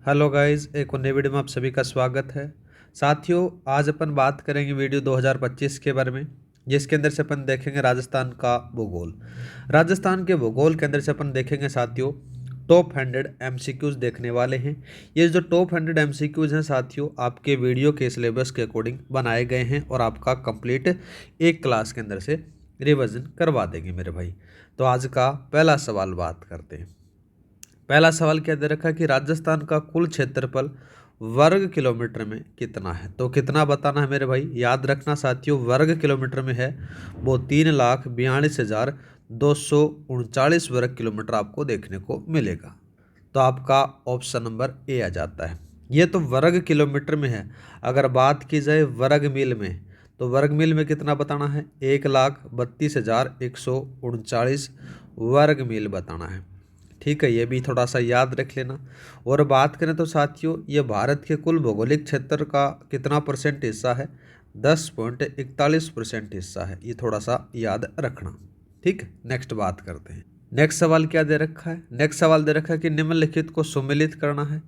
Hello guys, एक और नई वीडियो में आप सभी का स्वागत है। साथियों, आज अपन बात करेंगे वीडियो 2025 के बारे में, जिसके अंदर से अपन देखेंगे राजस्थान का भूगोल। राजस्थान के भूगोल के अंदर से अपन देखेंगे साथियों टॉप 100 एमसीक्यूज देखने वाले हैं। ये जो टॉप 100 एमसीक्यूज हैं साथियों, आपके वीडियो के सिलेबस के अकॉर्डिंग बनाए गए हैं और आपका कंप्लीट एक क्लास के अंदर से रिवीजन करवा देंगे मेरे भाई। तो आज का पहला सवाल बात करते हैं। पहला सवाल क्या दे रखा है कि राजस्थान का कुल क्षेत्रफल वर्ग किलोमीटर में कितना है। तो कितना बताना है मेरे भाई, याद रखना साथियों, वर्ग किलोमीटर में है वो 3,42,239 वर्ग किलोमीटर आपको देखने को मिलेगा। तो आपका ऑप्शन नंबर ए आ जाता है। ये तो वर्ग किलोमीटर में है। अगर बात की जाए वर्ग मील में, तो वर्ग मील में कितना बताना है, 1,32,139 वर्ग मील बताना है। ठीक है, ये भी थोड़ा सा याद रख लेना। और बात करें तो साथियों, ये भारत के कुल भौगोलिक क्षेत्र का कितना परसेंट हिस्सा है, 10.41% हिस्सा है। ये थोड़ा सा याद रखना। ठीक है, नेक्स्ट बात करते हैं। नेक्स्ट सवाल क्या दे रखा है, नेक्स्ट सवाल दे रखा है कि निम्नलिखित को सुमेलित करना है।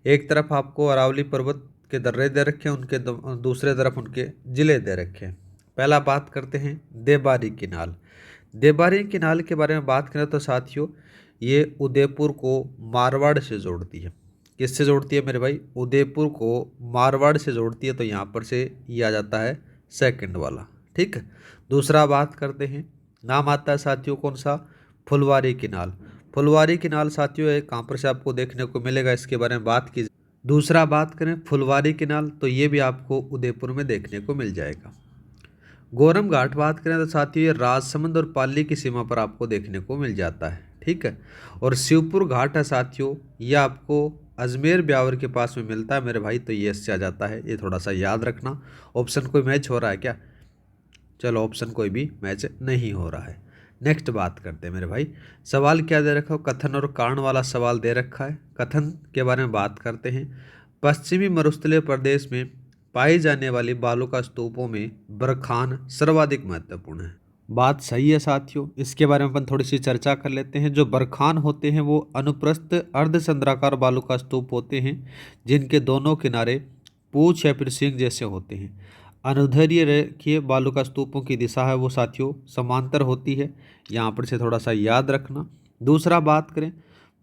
एक तरफ आपको अरावली पर्वत के दर्रे दे रखे हैं, उनके दूसरे तरफ उनके जिले दे रखे हैं। पहला बात करते हैं देबारी किनाल। देबारी किनाल के बारे में बात करें तो साथियों, ये उदयपुर को मारवाड़ से जोड़ती है। किससे जोड़ती है मेरे भाई, उदयपुर को मारवाड़ से जोड़ती है। तो यहाँ पर से ये आ जाता है सेकंड वाला। ठीक है, दूसरा बात करते हैं, नाम आता है साथियों कौन सा, फुलवारी किनाल। फुलवारी किनाल साथियों एक कहाँ पर से आपको देखने को मिलेगा, इसके बारे में बात की। दूसरा बात करें फुलवारी किनाल, तो ये भी आपको उदयपुर में देखने को मिल जाएगा। गोरम घाट बात करें तो साथियों ये राजसमंद और पाली की सीमा पर आपको देखने को मिल जाता है। ठीक है, और शिवपुर घाट है साथियों, ये आपको अजमेर ब्यावर के पास में मिलता है मेरे भाई। तो ये इससे आ जाता है, ये थोड़ा सा याद रखना। ऑप्शन कोई मैच हो रहा है क्या, चलो ऑप्शन कोई भी मैच नहीं हो रहा है। नेक्स्ट बात करते हैं मेरे भाई। सवाल क्या दे रखा हो, कथन और कारण वाला सवाल दे रखा है। कथन के बारे में बात करते हैं। पश्चिमी मरुस्थलीय प्रदेश में पाई जाने वाली बालुका स्तूपों में बरखान सर्वाधिक महत्वपूर्ण है। बात सही है साथियों, इसके बारे में अपन थोड़ी सी चर्चा कर लेते हैं। जो बरखान होते हैं वो अनुप्रस्थ अर्धचंद्राकार बालुका स्तूप होते हैं, जिनके दोनों किनारे पूंछ या फिर सींग जैसे होते हैं। अनुदैर्ध्य रेखीय बालुका स्तूपों की दिशा है वो साथियों समांतर होती है। यहाँ पर से थोड़ा सा याद रखना। दूसरा बात करें,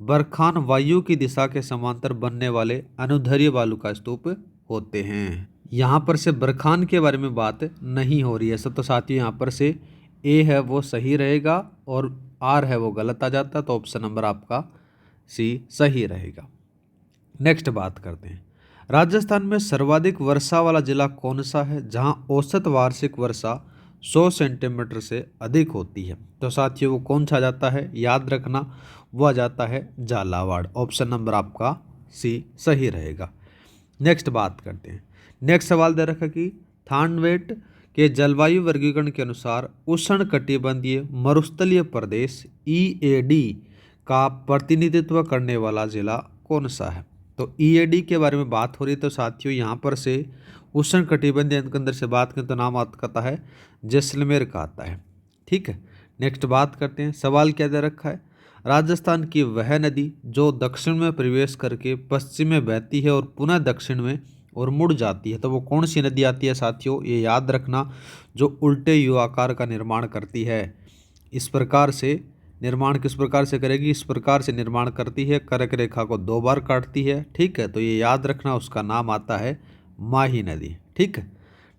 बरखान वायु की दिशा के समांतर बनने वाले अनुदैर्ध्य बालुका स्तूप होते हैं। यहाँ पर से बरखान के बारे में बात नहीं हो रही है सब। तो साथियों यहाँ पर से ए है वो सही रहेगा और आर है वो गलत आ जाता है। तो ऑप्शन नंबर आपका सी सही रहेगा। नेक्स्ट बात करते हैं, राजस्थान में सर्वाधिक वर्षा वाला जिला कौन सा है, जहां औसत वार्षिक वर्षा 100 सेंटीमीटर से अधिक होती है। तो साथियों वो कौन सा आ जाता है, याद रखना, वो आ जाता है झालावाड़। ऑप्शन नंबर आपका सी सही रहेगा। नेक्स्ट बात करते हैं। नेक्स्ट सवाल दे रखा कि थानवेट के जलवायु वर्गीकरण के अनुसार उष्ण कटिबंधीय मरुस्थलीय प्रदेश ईएडी का प्रतिनिधित्व करने वाला जिला कौन सा है। तो ईएडी के बारे में बात हो रही है। तो साथियों यहाँ पर से उष्ण कटिबंधीय के अंदर से बात करें तो नाम आता है जैसलमेर का आता है। ठीक है, नेक्स्ट बात करते हैं। सवाल क्या दे रखा है, राजस्थान की वह नदी जो दक्षिण में प्रवेश करके पश्चिम में बहती है और पुनः दक्षिण में और मुड़ जाती है, तो वो कौन सी नदी आती है साथियों, ये याद रखना, जो उल्टे यू आकार का निर्माण करती है। इस प्रकार से निर्माण किस प्रकार से करेगी, इस प्रकार से निर्माण करती है, कर्क रेखा को 2 बार काटती है। ठीक है, तो ये याद रखना, उसका नाम आता है माही नदी। ठीक है,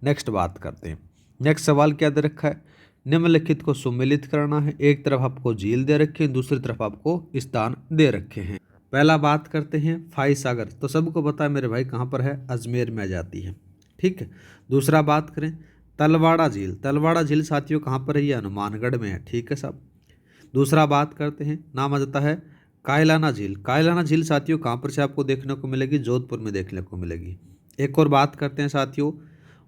नेक्स्ट बात करते हैं। नेक्स्ट सवाल क्या दे रखा है, निम्नलिखित को सुमेलित करना है। एक तरफ आपको झील दे रखे हैं, दूसरी तरफ आपको स्थान दे रखे हैं। पहला बात करते हैं फाई सागर, तो सबको पता है मेरे भाई कहाँ पर है, अजमेर में आ जाती है। ठीक है, दूसरा बात करें तलवाड़ा झील, तलवाड़ा झील साथियों कहाँ पर है, ये हनुमानगढ़ में है। ठीक है साहब। दूसरा बात करते हैं, नाम आ जाता है कायलाना झील। कायलाना झील साथियों कहाँ पर से आपको देखने को मिलेगी, जोधपुर में देखने को मिलेगी। एक और बात करते हैं साथियों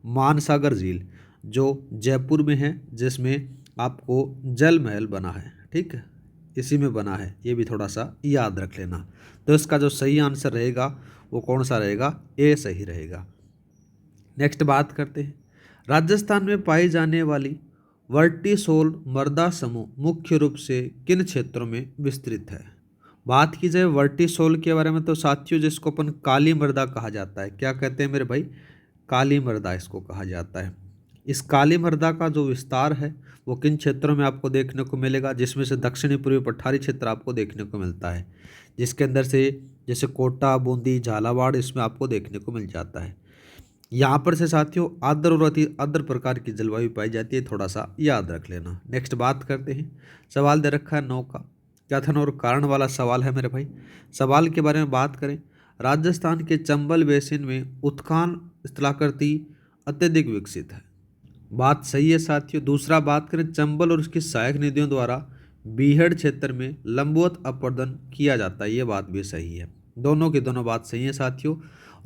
मानसागर झील, जो जयपुर में है, जिसमें आपको जल महल बना है। ठीक है, इसी में बना है, ये भी थोड़ा सा याद रख लेना। तो इसका जो सही आंसर रहेगा वो कौन सा रहेगा, ए सही रहेगा। नेक्स्ट बात करते हैं, राजस्थान में पाई जाने वाली वर्टिसोल मृदा समूह मुख्य रूप से किन क्षेत्रों में विस्तृत है। बात की जाए वर्टिसोल के बारे में तो साथियों जिसको अपन काली मृदा कहा जाता है, क्या कहते हैं मेरे भाई, काली मृदा इसको कहा जाता है। इस काली मृदा का जो विस्तार है वो किन क्षेत्रों में आपको देखने को मिलेगा, जिसमें से दक्षिणी पूर्वी पठारी क्षेत्र आपको देखने को मिलता है, जिसके अंदर से जैसे कोटा, बूंदी, झालावाड़ इसमें आपको देखने को मिल जाता है। यहाँ पर से साथियों आर्द्र और अति आर्द्र प्रकार की जलवायु पाई जाती है, थोड़ा सा याद रख लेना। नेक्स्ट बात करते हैं, सवाल दे रखा है 9 का, कथन और कारण वाला सवाल है मेरे भाई। सवाल के बारे में बात करें, राजस्थान के चंबल बेसिन में उत्खान स्थलाकृति अत्यधिक विकसित है। बात सही है साथियों। दूसरा बात करें, चंबल और उसकी सहायक नदियों द्वारा बीहड़ क्षेत्र में लंबवत अपरदन किया जाता है, ये बात भी सही है। दोनों की दोनों बात सही है साथियों,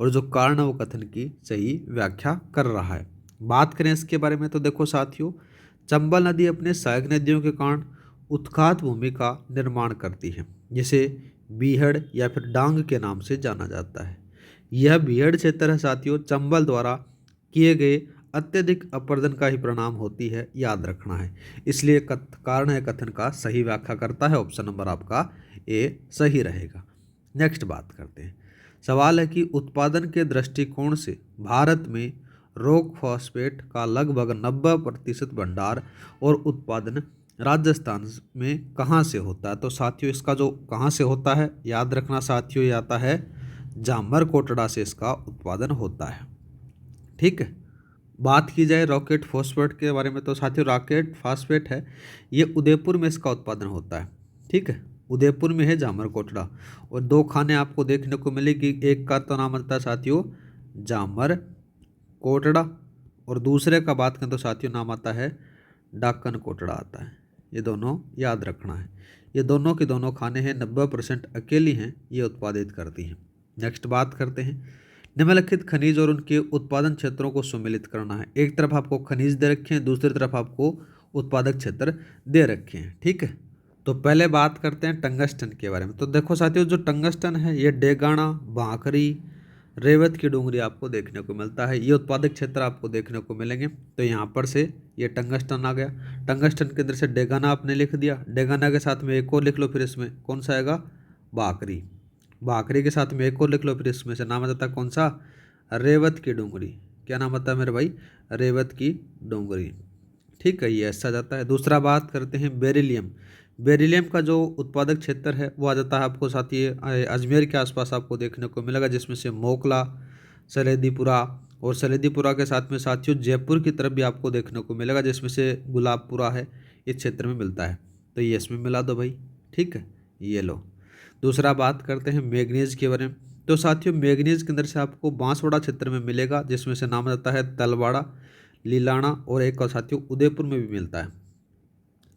और जो कारण है वो कथन की सही व्याख्या कर रहा है। बात करें इसके बारे में तो देखो साथियों, चंबल नदी अपने सहायक नदियों के कारण उत्खात भूमि का निर्माण करती है, जिसे बीहड़ या फिर डांग के नाम से जाना जाता है। यह बीहड़ क्षेत्र है साथियों चंबल द्वारा किए गए अत्यधिक अपरदन का ही परिणाम होती है, याद रखना है। इसलिए कारण है कथन का सही व्याख्या करता है, ऑप्शन नंबर आपका ए सही रहेगा। नेक्स्ट बात करते हैं, सवाल है कि उत्पादन के दृष्टिकोण से भारत में रॉक फॉस्फेट का लगभग 90% भंडार और उत्पादन राजस्थान में कहाँ से होता है। तो साथियों इसका जो कहाँ से होता है याद रखना साथियों, ये आता है जामर कोटड़ा से इसका उत्पादन होता है। ठीक है। बात की जाए रॉकेट फॉस्फेट के बारे में तो साथियों रॉकेट फॉस्फेट है, ये उदयपुर में इसका उत्पादन होता है। ठीक है, उदयपुर में है जामर कोटड़ा, और 2 खाने आपको देखने को मिलेगी। एक का तो नाम आता है साथियों जामर कोटड़ा, और दूसरे का बात करें तो साथियों नाम आता है डाकन कोटड़ा आता है। ये दोनों याद रखना है। ये दोनों के दोनों खाने हैं, 90% अकेली हैं ये उत्पादित करती हैं। नेक्स्ट बात करते हैं, निम्नलिखित खनिज और उनके उत्पादन क्षेत्रों को सम्मिलित करना है। एक तरफ आपको खनिज दे रखे हैं, दूसरी तरफ आपको उत्पादक क्षेत्र दे रखे हैं। ठीक है, तो पहले बात करते हैं टंगस्टन के बारे में। तो देखो साथियों जो टंगस्टन है ये डेगाना, भांकरी, रेवत की डूंगरी आपको देखने को मिलता है, ये उत्पादक क्षेत्र आपको देखने को मिलेंगे। तो यहाँ पर से ये टंगस्टन आ गया। टंगस्टन के अंदर से डेगाना आपने लिख दिया, डेगाना के साथ में एक और लिख लो, फिर इसमें कौन सा आएगा भाकरी, भाकरी के साथ में एक और लिख लो, फिर इसमें से नाम आता है कौन सा रेवत की डूंगरी। क्या नाम आता है मेरे भाई, रेवत की डूंगरी। ठीक है, ये ऐसा जाता है। दूसरा बात करते हैं बेरिलियम। बेरिलियम का जो उत्पादक क्षेत्र है वो आ जाता है आपको साथी अजमेर के आसपास आपको देखने को मिलेगा, जिसमें से मोकला, सलेदीपुरा, और सलेदीपुरा के साथ में साथियों जयपुर की तरफ भी आपको देखने को मिलेगा, जिसमें से गुलाबपुरा है, इस क्षेत्र में मिलता है। तो ये इसमें मिला दो भाई। ठीक है, ये लो। दूसरा बात करते हैं मैग्नीज के बारे में। तो साथियों मैग्नीज के अंदर से आपको बांसवाड़ा क्षेत्र में मिलेगा, जिसमें से नाम आता है तलवाड़ा, लीलाना, और एक और साथियों उदयपुर में भी मिलता है।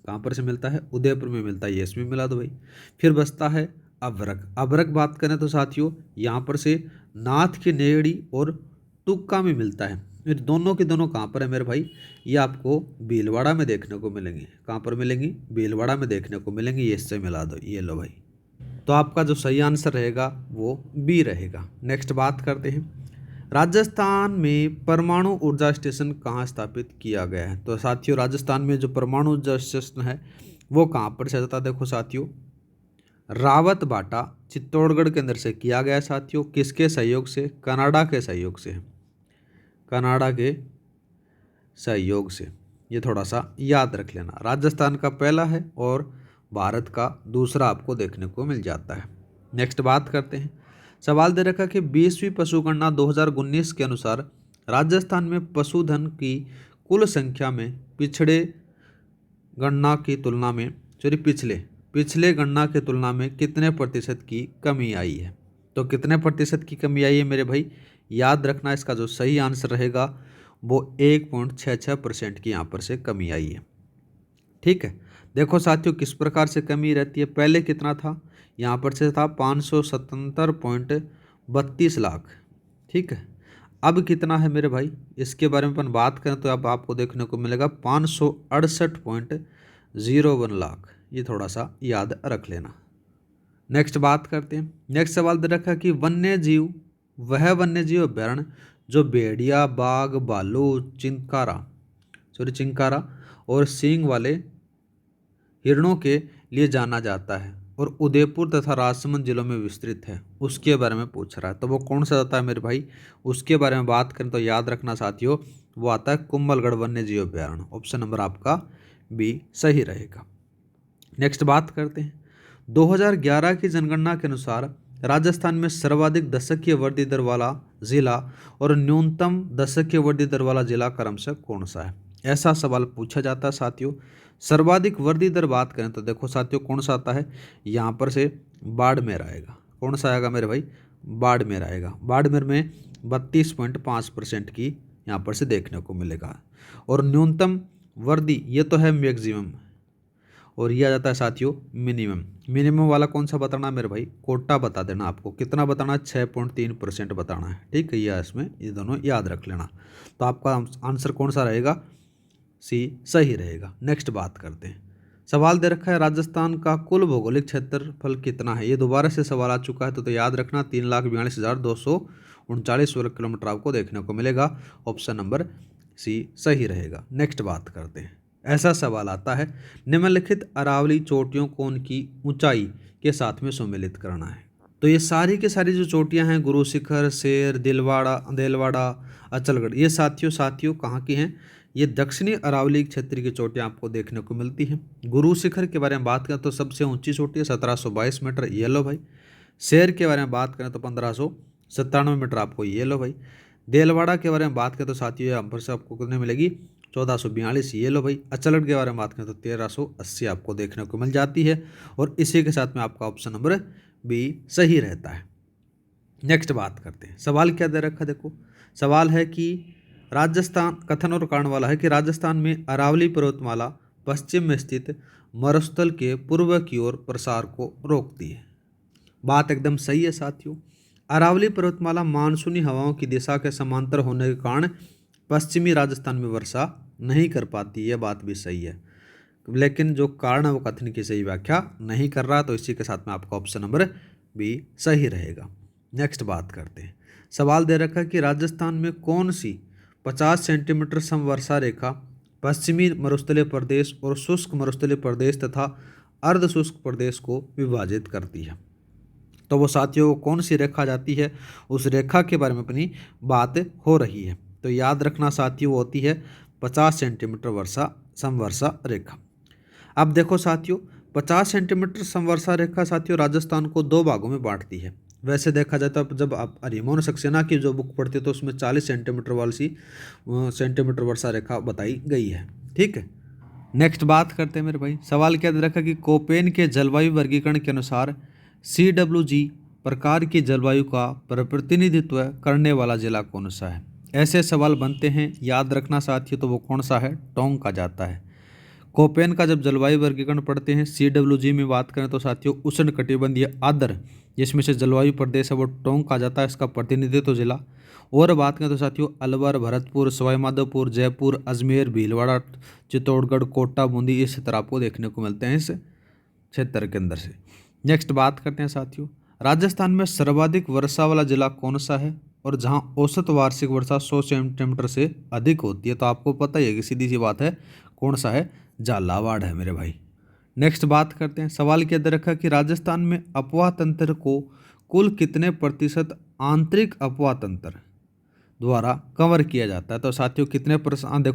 कहाँ पर से मिलता है, उदयपुर में मिलता है, ये इसमें मिला दो भाई। फिर बचता है अभ्रक। अभ्रक बात करें तो साथियों यहाँ पर से नाथ की नेड़ी और तुक्का में मिलता है। ये दोनों के दोनों कहाँ पर है मेरे भाई, ये आपको भीलवाड़ा में देखने को मिलेंगे। कहाँ पर मिलेंगी, भीलवाड़ा में देखने को मिलेंगे, ये इससे मिला दो, ये लो भाई। तो आपका जो सही आंसर रहेगा वो बी रहेगा। नेक्स्ट बात करते हैं, राजस्थान में परमाणु ऊर्जा स्टेशन कहाँ स्थापित किया गया है। तो साथियों राजस्थान में जो परमाणु ऊर्जा स्टेशन है वो कहाँ पर से आता है, देखो साथियों रावत बाटा चित्तौड़गढ़ के अंदर से किया गया है साथियों। किसके सहयोग से, कनाडा के सहयोग से, कनाडा के सहयोग से। ये थोड़ा सा याद रख लेना, राजस्थान का पहला है और भारत का दूसरा आपको देखने को मिल जाता है। नेक्स्ट बात करते हैं, सवाल दे रखा कि 20वीं पशुगणना 2019 के अनुसार राजस्थान में पशुधन की कुल संख्या में पिछले गणना की तुलना में पिछले गणना की तुलना में कितने प्रतिशत की कमी आई है। तो कितने प्रतिशत की कमी आई है मेरे भाई, याद रखना इसका जो सही आंसर रहेगा वो 1.66% की यहाँ पर से कमी आई है। ठीक है, देखो साथियों किस प्रकार से कमी रहती है। पहले कितना था, यहाँ पर से था 577.32 लाख। ठीक है, अब कितना है मेरे भाई, इसके बारे में अपन बात करें तो अब आपको देखने को मिलेगा 568.01 लाख। ये थोड़ा सा याद रख लेना। नेक्स्ट बात करते हैं, नेक्स्ट सवाल दे रखा कि वन्य जीव अभ्यारण्य जो भेड़िया, बाघ, भालू, चिंकारा और सींग वाले हिरणों के लिए जाना जाता है और उदयपुर तथा राजसमंद जिलों में विस्तृत है, उसके बारे में पूछ रहा है। तो वो कौन सा आता है मेरे भाई, उसके बारे में बात करें तो याद रखना साथियों, वो आता है कुंभलगढ़ वन्य जीव अभ्यारण्य। ऑप्शन नंबर आपका बी सही रहेगा। नेक्स्ट बात करते हैं। 2011 की जनगणना के अनुसार राजस्थान में सर्वाधिक दशकीय वृद्धि दर वाला जिला और न्यूनतम दशकीय वृद्धि दर वाला जिला क्रमशः कौन सा है, ऐसा सवाल पूछा जाता है साथियों। सर्वाधिक वृद्धि दर बात करें तो देखो साथियों कौन सा आता है, यहाँ पर से बाड़मेर आएगा। कौन सा आएगा मेरे भाई, बाड़मेर आएगा। बाड़मेर में 32.5% की यहाँ पर से देखने को मिलेगा। और न्यूनतम वृद्धि ये तो है मैक्सिमम, और ये आ जाता है साथियों मिनिमम। मिनिमम वाला कौन सा बताना है मेरे भाई, कोटा बता देना आपको, कितना बताना है 6.3% बताना है। ठीक है, ये इसमें ये दोनों याद रख लेना। तो आपका आंसर कौन सा रहेगा, सी सही रहेगा। नेक्स्ट बात करते हैं। सवाल दे रखा है राजस्थान का कुल भौगोलिक क्षेत्रफल कितना है, ये दोबारा से सवाल आ चुका है। तो याद रखना 3,42,239 वर्ग किलोमीटर आपको देखने को मिलेगा। ऑप्शन नंबर सी सही रहेगा। नेक्स्ट बात करते हैं। ऐसा सवाल आता है, निम्नलिखित अरावली चोटियों को उनकी ऊंचाई के साथ में सम्मिलित करना है। तो ये सारी की सारी जो चोटियां हैं, गुरु शिखर, शेर, देलवाड़ा, अचलगढ़, ये साथियों कहाँ की हैं, ये दक्षिणी अरावली क्षेत्र की चोटियां आपको देखने को मिलती हैं। गुरु शिखर के बारे में बात करें तो सबसे ऊंची चोटी है 1722 मीटर, ये लो भाई। शेर के बारे में बात करें तो 1597 मीटर आपको, ये लो भाई। देलवाड़ा के बारे में बात करें तो साथियों यहाँ पर से आपको कितने मिलेगी, 1442, ये लो भाई। अचलगढ़ के बारे में बात करें तो 1380 आपको देखने को मिल जाती है। और इसी के साथ में आपका ऑप्शन नंबर बी सही रहता है। नेक्स्ट बात करते हैं। सवाल क्या दे रखा, देखो सवाल है कि राजस्थान, कथन और कारण वाला है कि राजस्थान में अरावली पर्वतमाला पश्चिम में स्थित मरुस्थल के पूर्व की ओर प्रसार को रोकती है। बात एकदम सही है साथियों। अरावली पर्वतमाला मानसूनी हवाओं की दिशा के समांतर होने के कारण पश्चिमी राजस्थान में वर्षा नहीं कर पाती, यह बात भी सही है। लेकिन जो कारण है वो कथन की सही व्याख्या नहीं कर रहा, तो इसी के साथ में आपका ऑप्शन नंबर बी सही रहेगा। नेक्स्ट बात करते हैं। सवाल दे रखा है कि राजस्थान में कौन सी 50 सेंटीमीटर समवर्षा रेखा पश्चिमी मरुस्थलीय प्रदेश और शुष्क मरुस्थलीय प्रदेश तथा अर्ध शुष्क प्रदेश को विभाजित करती है। तो वो साथियों कौन सी रेखा जाती है, उस रेखा के बारे में अपनी बात हो रही है। तो याद रखना साथियों वो होती है 50 सेंटीमीटर समवर्षा रेखा। अब देखो साथियों 50 सेंटीमीटर समवर्षा रेखा साथियों राजस्थान को दो भागों में बांटती है। वैसे देखा जाए तो अब जब आप हरिमोहन सक्सेना की जो बुक पढ़ते तो उसमें 40 सेंटीमीटर वाली सेंटीमीटर वर्षा रेखा बताई गई है। ठीक है, नेक्स्ट बात करते हैं मेरे भाई। सवाल क्या दे रखा कि कोपेन के जलवायु वर्गीकरण के अनुसार CWG प्रकार की जलवायु का प्रतिनिधित्व करने वाला जिला कौन सा है, ऐसे सवाल बनते हैं। याद रखना साथियों तो वो कौन सा है, टोंक का जाता है। कोपेन का जब जलवायु वर्गीकरण पढ़ते हैं, CWG में बात करें तो साथियों उष्ण कटिबंधीय आर्द्र जिसमें से जलवायु प्रदेश है वो टोंक का जाता है, इसका प्रतिनिधित्व जिला। और बात करें तो साथियों अलवर, भरतपुर, सवाईमाधोपुर, जयपुर, अजमेर, भीलवाड़ा, चित्तौड़गढ़, कोटा, बूंदी, इस क्षेत्र आपको देखने को मिलते हैं इस क्षेत्र के अंदर से। नेक्स्ट बात करते हैं साथियों, राजस्थान में सर्वाधिक वर्षा वाला जिला कौन सा है और जहां औसत वार्षिक वर्षा 100 सेंटीमीटर से अधिक होती है। तो आपको पता ही है कि सीधी सी बात है, कौन सा है, झालावाड़ है मेरे भाई। नेक्स्ट बात करते हैं। सवाल के अंदर रखा कि राजस्थान में अपवाह तंत्र को कुल कितने प्रतिशत आंतरिक अपवाह तंत्र द्वारा कवर किया जाता है। तो साथियों कितने परसेंट,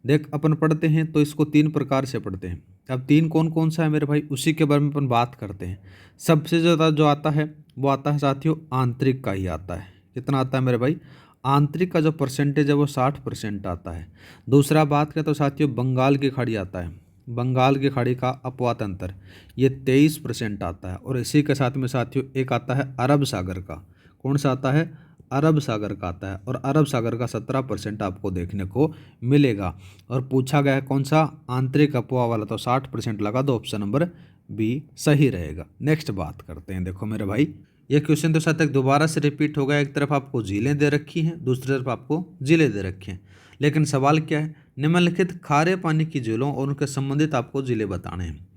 देख अपन पढ़ते हैं तो इसको 3 प्रकार से पढ़ते हैं। अब 3 कौन कौन सा है मेरे भाई, उसी के बारे में अपन बात करते हैं। सबसे ज़्यादा जो आता है वो आता है साथियों आंतरिक का ही आता है। कितना आता है मेरे भाई, आंतरिक का जो परसेंटेज है वो 60% आता है। दूसरा बात करें तो साथियों बंगाल की खाड़ी आता है, बंगाल की खाड़ी का अपवाह तंत्र ये 23% आता है। और इसी के साथ में साथियों एक आता है अरब सागर का, कौन सा आता है, अरब सागर का आता है। और अरब सागर का 17% आपको देखने को मिलेगा। और पूछा गया है कौन सा, आंतरिक अपवाह वाला, तो 60% लगा दो, ऑप्शन नंबर बी सही रहेगा। नेक्स्ट बात करते हैं। देखो मेरे भाई ये क्वेश्चन तो साथ तक दोबारा से रिपीट होगा, एक तरफ आपको झीलें दे रखी हैं, दूसरी तरफ आपको जिले दे रखे हैं। लेकिन सवाल क्या है, निम्नलिखित खारे पानी की झीलों और उनके संबंधित आपको जिले बताने हैं।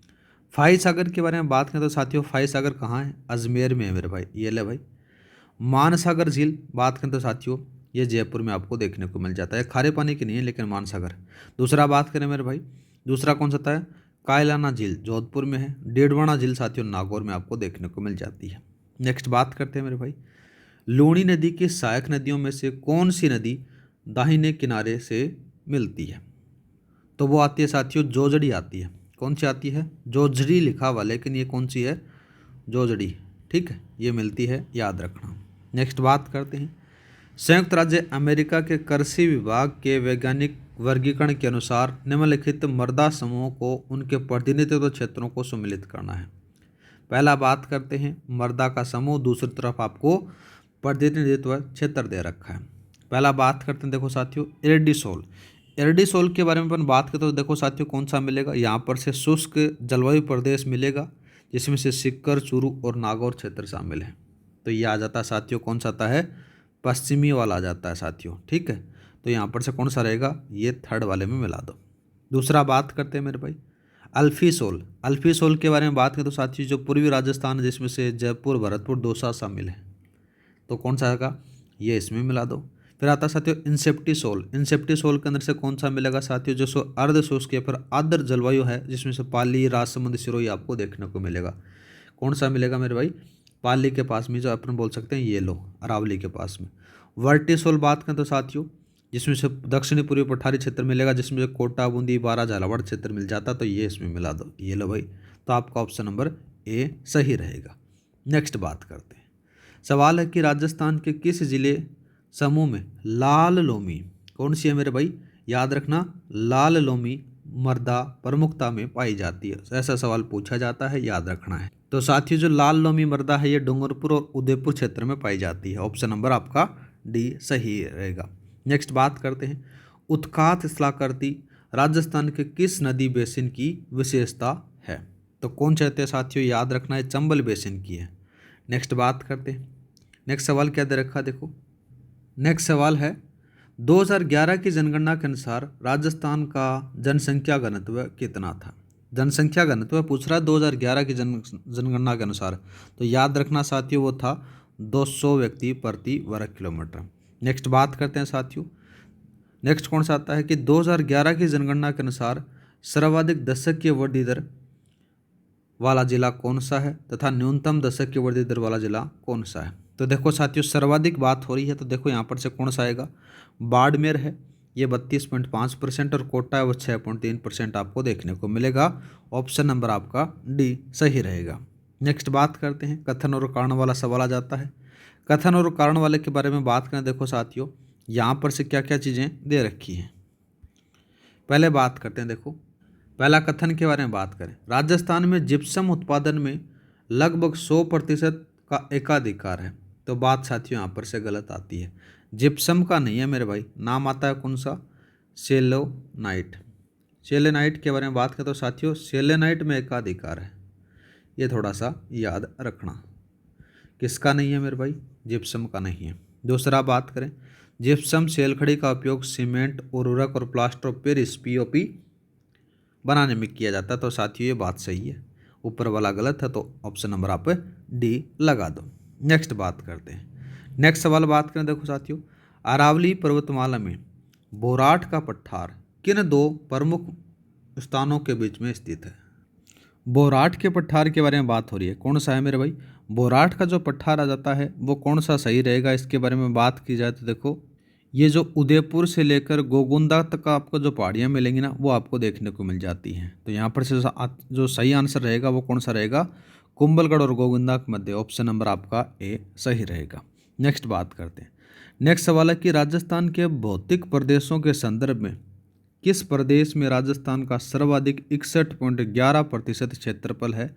फाई सागर के बारे में बात करें तो साथियों फाई सागर कहाँ है, अजमेर में है मेरे भाई, ये ले भाई। मानसागर झील बात करें तो साथियों ये जयपुर में आपको देखने को मिल जाता है, खारे पानी की नहीं है लेकिन मानसागर। दूसरा बात करें मेरे भाई, दूसरा कौन सा था है, कायलाना झील जोधपुर में है, डेढ़वाना झील साथियों नागौर में आपको देखने को मिल जाती है। नेक्स्ट बात करते हैं मेरे भाई, लूणी नदी की सहायक नदियों में से कौन सी नदी दाहिने किनारे से मिलती है? तो वो आती है साथियों जोजड़ी आती है। कौन सी आती है? जोजड़ी लिखा हुआ, लेकिन ये कौन सी है? जोजड़ी। ठीक है, ये मिलती है, याद रखना। नेक्स्ट बात करते हैं, संयुक्त राज्य अमेरिका के कृषि विभाग के वैज्ञानिक वर्गीकरण के अनुसार निम्नलिखित मृदा समूहों को उनके प्रतिनिधित्व क्षेत्रों को सम्मिलित करना है। पहला बात करते हैं मृदा का समूह, दूसरी तरफ आपको प्रतिनिधित्व क्षेत्र दे रखा है। पहला बात करते हैं, देखो साथियों एर्डिसोल। एर्डिसोल के बारे में अपन बात करते तो देखो साथियों कौन सा मिलेगा, यहाँ पर से शुष्क जलवायु प्रदेश मिलेगा, जिसमें से सिक्कर, चूरू और नागौर क्षेत्र शामिल है। तो ये आ जाता है साथियों, कौन सा आता है? पश्चिमी वाला आ जाता है साथियों। ठीक है, तो यहाँ पर से कौन सा रहेगा? ये थर्ड वाले में मिला दो। दूसरा बात करते हैं मेरे भाई अल्फीसोल। अल्फीसोल के बारे में बात करें तो साथियों जो पूर्वी राजस्थान है, जिसमें से जयपुर, भरतपुर, दौसा शामिल है, तो कौन सा आएगा? ये इसमें मिला दो। फिर आता है साथियों इंसेप्टिसोल। इंसेप्टिसोल के अंदर से कौन सा मिलेगा साथियों? जो अर्ध शुष्क या फिर आर्द्र जलवायु है, जिसमें से पाली, राजसमंद, सिरोही आपको देखने को मिलेगा। कौन सा मिलेगा मेरे भाई? पाली के पास में, जो अपन बोल सकते हैं ये लो, अरावली के पास में। वर्टिसोल बात करें तो साथियों जिसमें से दक्षिणी पूर्वी पठारी क्षेत्र मिलेगा, जिसमें से कोटा, बूंदी, बारा, झालावाड़ क्षेत्र मिल जाता, तो ये इसमें मिला दो, ये लो भाई। तो आपका ऑप्शन नंबर ए सही रहेगा। नेक्स्ट बात करते हैं, सवाल है कि राजस्थान के किस जिले समूह में लाल लोमी, कौन सी है मेरे भाई? याद रखना, लाल लोमी मृदा प्रमुखता में पाई जाती है। ऐसा सवाल पूछा जाता है, याद रखना है। तो साथियों जो लाल लोमी मृदा है, ये डूंगरपुर और उदयपुर क्षेत्र में पाई जाती है। ऑप्शन नंबर आपका डी सही रहेगा। नेक्स्ट बात करते हैं, उत्खात स्थलाकृति राजस्थान के किस नदी बेसिन की विशेषता है? तो कौन चाहते हैं साथियों? याद रखना है, चंबल बेसिन की है। नेक्स्ट बात करते हैं, नेक्स्ट सवाल क्या दे रखा देखो। नेक्स्ट सवाल है 2011 की जनगणना के अनुसार राजस्थान का जनसंख्या घनत्व कितना था? जनसंख्या घनत्व पूछ रहा है 2011 की जनगणना के अनुसार, तो याद रखना साथियों वो था 200 व्यक्ति प्रति वर्ग किलोमीटर। नेक्स्ट बात करते हैं साथियों, नेक्स्ट कौन सा आता है कि 2011 की जनगणना के अनुसार सर्वाधिक दशक वृद्धि दर वाला जिला कौन सा है तथा न्यूनतम दशक की वृद्धि दर वाला जिला कौन सा है? तो देखो साथियों सर्वाधिक बात हो रही है, तो देखो यहाँ पर से कौन सा आएगा? बाड़मेर है, ये 32.5% और कोटा है वो 6.3% आपको देखने को मिलेगा। ऑप्शन नंबर आपका डी सही रहेगा। नेक्स्ट बात करते हैं, कथन और कारण वाला सवाल आ जाता है। कथन और कारण वाले के बारे में बात करें, देखो साथियों यहाँ पर से क्या क्या चीज़ें दे रखी हैं। पहले बात करते हैं, देखो पहला कथन के बारे में बात करें, राजस्थान में जिप्सम उत्पादन में लगभग 100% का एकाधिकार है। तो बात साथियों यहाँ पर से गलत आती है, जिप्सम का नहीं है मेरे भाई, नाम आता है कौन सा? सेलेनाइट। सेलेनाइट के बारे में बात करें तो साथियों सेलेनाइट में एकाधिकार है, ये थोड़ा सा याद रखना। किसका नहीं है मेरे भाई? जिप्सम का नहीं है। दूसरा बात करें, जिप्सम सेलखड़ी का उपयोग सीमेंट, उर्वरक और प्लास्टर ऑफ पेरिस पीओपी बनाने में किया जाता है। तो साथियों ये बात सही है, ऊपर वाला गलत है, तो ऑप्शन नंबर आप डी लगा दो। नेक्स्ट बात करते हैं, नेक्स्ट सवाल बात करें, देखो साथियों अरावली पर्वतमाला में बोराट का पठार किन दो प्रमुख स्थानों के बीच में स्थित है? बोराट के पठार के बारे में बात हो रही है, कौन सा है मेरे भाई? बोराट का जो पठार आ जाता है वो कौन सा सही रहेगा? इसके बारे में बात की जाए तो देखो ये जो उदयपुर से लेकर गोगुंदा तक का आपको जो पहाड़ियाँ मिलेंगी ना, वो आपको देखने को मिल जाती हैं। तो यहाँ पर से जो सही आंसर रहेगा वो कौन सा रहेगा? कुंभलगढ़ और गोगुंदा के मध्य, ऑप्शन नंबर आपका ए सही रहेगा। नेक्स्ट बात करते हैं, नेक्स्ट सवाल है कि राजस्थान के भौतिक प्रदेशों के संदर्भ में किस प्रदेश में राजस्थान का सर्वाधिक 61.11% क्षेत्रफल है,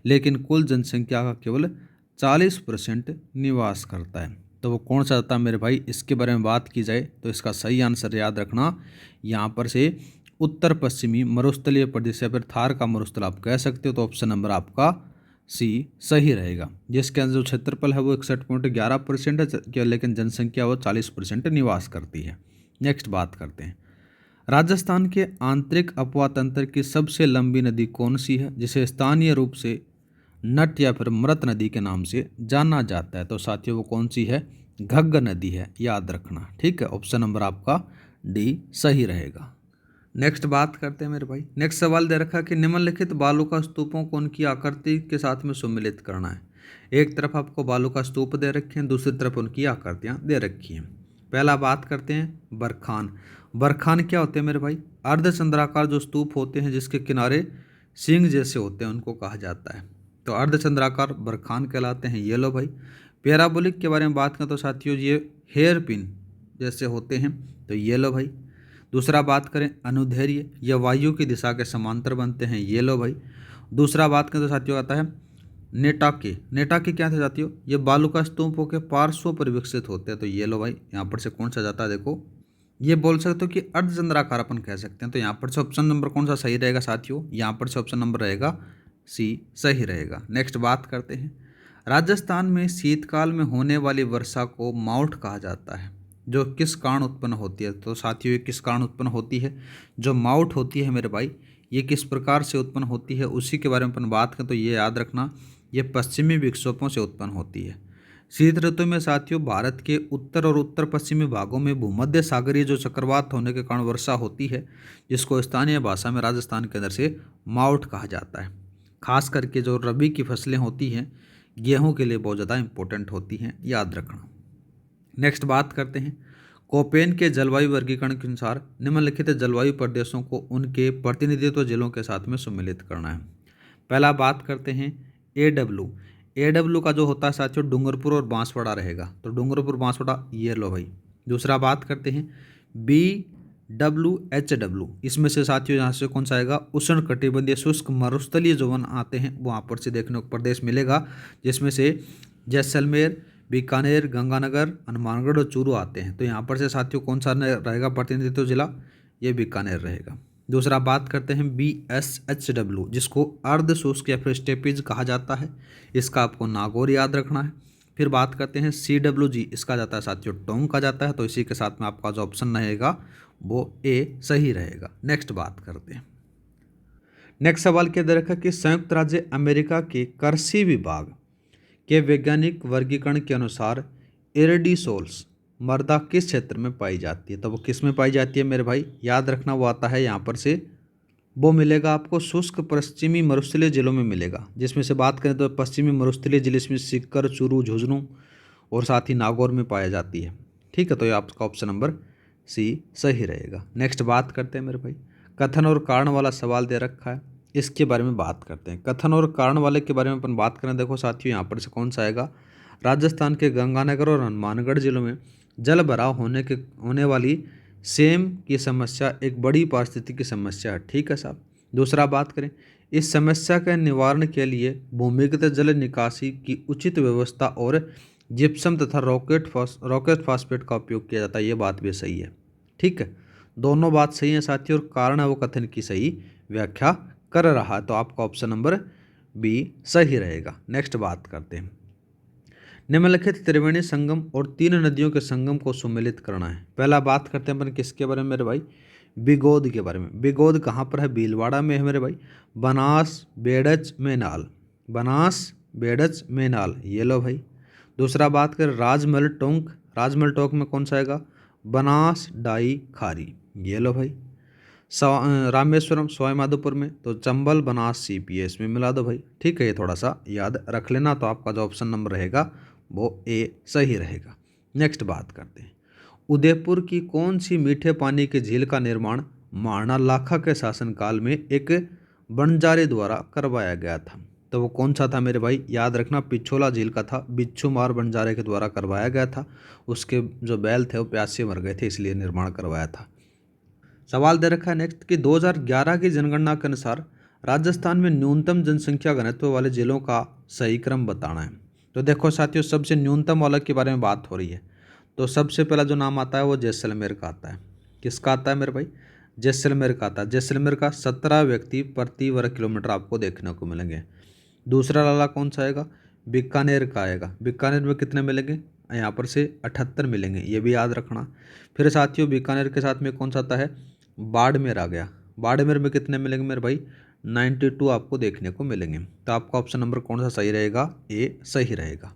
लेकिन कुल जनसंख्या का केवल 40% निवास करता है? तो वो कौन सा था मेरे भाई? इसके बारे में बात की जाए तो इसका सही आंसर याद रखना, यहाँ पर से उत्तर पश्चिमी मरुस्थलीय प्रदेश या फिर थार का मरुस्थल आप कह सकते हो। तो ऑप्शन नंबर आपका सी सही रहेगा, जिसके अंदर जो क्षेत्रफल है वो 61.11% है, लेकिन जनसंख्या वो 40% निवास करती है। नेक्स्ट बात करते हैं, राजस्थान के आंतरिक अपवा तंत्र की सबसे लंबी नदी कौन सी है, जिसे स्थानीय रूप से नट या फिर मृत नदी के नाम से जाना जाता है? तो साथियों वो कौन सी है? घग्गर नदी है, याद रखना। ठीक है, ऑप्शन नंबर आपका डी सही रहेगा। नेक्स्ट बात करते हैं मेरे भाई। नेक्स्ट सवाल दे रखा है कि निम्नलिखित बालू का स्तूपों को उनकी आकृति के साथ में सम्मिलित करना है। एक तरफ आपको बालू का स्तूप दे रखे हैं, दूसरी तरफ उनकी आकृतियाँ दे रखी हैं। पहला बात करते हैं बरखान। बरखान क्या होते हैं मेरे भाई? अर्धचंद्राकार जो स्तूप होते हैं जिसके किनारे सींग जैसे होते हैं उनको कहा जाता है। तो अर्धचंद्राकार बरखान कहलाते हैं। ये लो भाई। पैराबोलिक के बारे में बात करें तो साथियों ये हेयर पिन जैसे होते हैं, तो ये लो भाई। दूसरा बात करें अनुदैर्ध्य, यह वायु की दिशा के समांतर बनते हैं। ये लो भाई। दूसरा बात करें तो साथियों आता है नेटाके। नेटाके क्या थे साथियों? ये बालू का स्तूपों के पार्श्व पर विकसित होते हैं। तो ये लो भाई, यहाँ पर से कौन सा जाता है देखो, ये बोल सकते हो कि अर्धचंद्राकार अपन कह सकते हैं। तो यहाँ पर से ऑप्शन नंबर कौन सा सही रहेगा साथियों? यहाँ पर से ऑप्शन नंबर रहेगा सी सही रहेगा। नेक्स्ट बात करते हैं राजस्थान में शीतकाल में होने वाली वर्षा को माउठ कहा जाता है, जो किस कारण उत्पन्न होती है? तो साथियों ये किस कारण उत्पन्न होती है? जो माउठ होती है मेरे भाई, ये किस प्रकार से उत्पन्न होती है उसी के बारे में अपन बात करें तो ये याद रखना, ये पश्चिमी विक्षोभों से उत्पन्न होती है। शीत ऋतु में साथियों भारत के उत्तर और उत्तर पश्चिमी भागों में भूमध्य सागरीय जो चक्रवात होने के कारण वर्षा होती है, जिसको स्थानीय भाषा में राजस्थान के अंदर से माउठ कहा जाता है। खास करके जो रबी की फसलें होती हैं गेहूं के लिए बहुत ज़्यादा इंपॉर्टेंट होती हैं, याद रखना। नेक्स्ट बात करते हैं कोपेन के जलवायु वर्गीकरण के अनुसार निम्नलिखित जलवायु प्रदेशों को उनके प्रतिनिधित्व जिलों के साथ में सम्मिलित करना है। पहला बात करते हैं AW। AW का जो होता है साथियों डूंगरपुर और बांसवाड़ा रहेगा, तो डूंगरपुर बांसवाड़ा ये लो भाई। दूसरा बात करते हैं BWHW, इसमें से साथियों यहाँ से कौन सा आएगा? उष्ण कटिबंधीय शुष्क मरुस्थलीय जो वन आते हैं वहाँ पर से देखने को प्रदेश मिलेगा, जिसमें से जैसलमेर, बीकानेर, गंगानगर, हनुमानगढ़ और चूरू आते हैं। तो यहाँ पर से साथियों कौन सा रहेगा प्रतिनिधित्व जिला? ये बीकानेर रहेगा। दूसरा बात करते हैं BSHW, जिसको अर्ध शुष्क या फिर स्टेपीज कहा जाता है, इसका आपको नागौर याद रखना है। फिर बात करते हैं CWG, इसका जाता है साथियों टोंग का जाता है। तो इसी के साथ में आपका जो ऑप्शन रहेगा वो A सही रहेगा। नेक्स्ट बात करते हैं। नेक्स्ट सवाल क्या दे रखा कि संयुक्त राज्य अमेरिका के कृषि विभाग के वैज्ञानिक वर्गीकरण के अनुसार इरिडिसोल्स मृदा किस क्षेत्र में पाई जाती है? तो वो किस में पाई जाती है मेरे भाई? याद रखना वो आता है यहाँ पर से, वो मिलेगा आपको शुष्क पश्चिमी मरुस्थलीय जिलों में मिलेगा। जिसमें से बात करें तो पश्चिमी मरुस्थलीय जिले में सीकर, चूरू, झुंझुनू और साथ ही नागौर में पाई जाती है। ठीक है, तो ये आपका ऑप्शन नंबर सी सही रहेगा। नेक्स्ट बात करते हैं मेरे भाई कथन और कारण वाला सवाल दे रखा है, इसके बारे में बात करते हैं। कथन और कारण वाले के बारे में अपन बात करें, देखो साथियों यहाँ पर से कौन सा आएगा? राजस्थान के गंगानगर और हनुमानगढ़ जिलों में जल भराव होने वाली सेम की समस्या एक बड़ी पारिस्थितिकी समस्या है। ठीक है साहब। दूसरा बात करें इस समस्या के निवारण के लिए भूमिगत जल निकासी की उचित व्यवस्था और जिप्सम तथा रॉकेट फास्फेट का उपयोग किया जाता है। ये बात भी सही है। ठीक है, दोनों बात सही है साथियों, और कारण है वो कथन की सही व्याख्या कर रहा है। तो आपका ऑप्शन नंबर B सही रहेगा। नेक्स्ट बात करते हैं निम्नलिखित त्रिवेणी संगम और 3 नदियों के संगम को सम्मिलित करना है। पहला बात करते हैं अपन किसके बारे में मेरे भाई? बिगोद के बारे में। बिगोद कहाँ पर है? भीलवाड़ा में है मेरे भाई। बनास, बेड़च, मेनाल। बनास, बेड़च, मेनाल, ये लो भाई। दूसरा बात करें राजमहल टोंक। राजमहल टोंक में कौन सा आएगा? बनास, डाई, खारी, ये लो भाई। रामेश्वरम सवाई माधोपुर में, तो चंबल, बनास, CPS में मिला दो भाई। ठीक है, ये थोड़ा सा याद रख लेना। तो आपका जो ऑप्शन नंबर रहेगा वो A सही रहेगा। नेक्स्ट बात करते हैं उदयपुर की कौन सी मीठे पानी की झील का निर्माण महाराणा लाखा के शासनकाल में एक बंजारे द्वारा करवाया गया था? तो वो कौन सा था मेरे भाई? याद रखना पिछोला झील का था, बिच्छूमार बंजारे के द्वारा करवाया गया था। उसके जो बैल थे वो प्यास से मर गए थे, इसलिए निर्माण करवाया था। सवाल दे रखा है नेक्स्ट कि 2011 की जनगणना के अनुसार राजस्थान में न्यूनतम जनसंख्या घनत्व वाले जिलों का सही क्रम बताना है। तो देखो साथियों सबसे न्यूनतम वाला के बारे में बात हो रही है, तो सबसे पहला जो नाम आता है वो जैसलमेर का आता है। किसका आता है मेरे भाई? जैसलमेर का आता है। जैसलमेर का 17 व्यक्ति प्रति वर्ग किलोमीटर आपको देखने को मिलेंगे। दूसरा वाला कौन सा आएगा? बीकानेर का आएगा। बीकानेर में कितने मिलेंगे? यहाँ पर से 78 मिलेंगे, ये भी याद रखना। फिर साथियों बीकानेर के साथ में कौन सा आता है? बाड़मेर आ गया। बाड़मेर में कितने मिलेंगे मेरे भाई? 92 आपको देखने को मिलेंगे। तो आपका ऑप्शन नंबर कौन सा सही रहेगा? A सही रहेगा।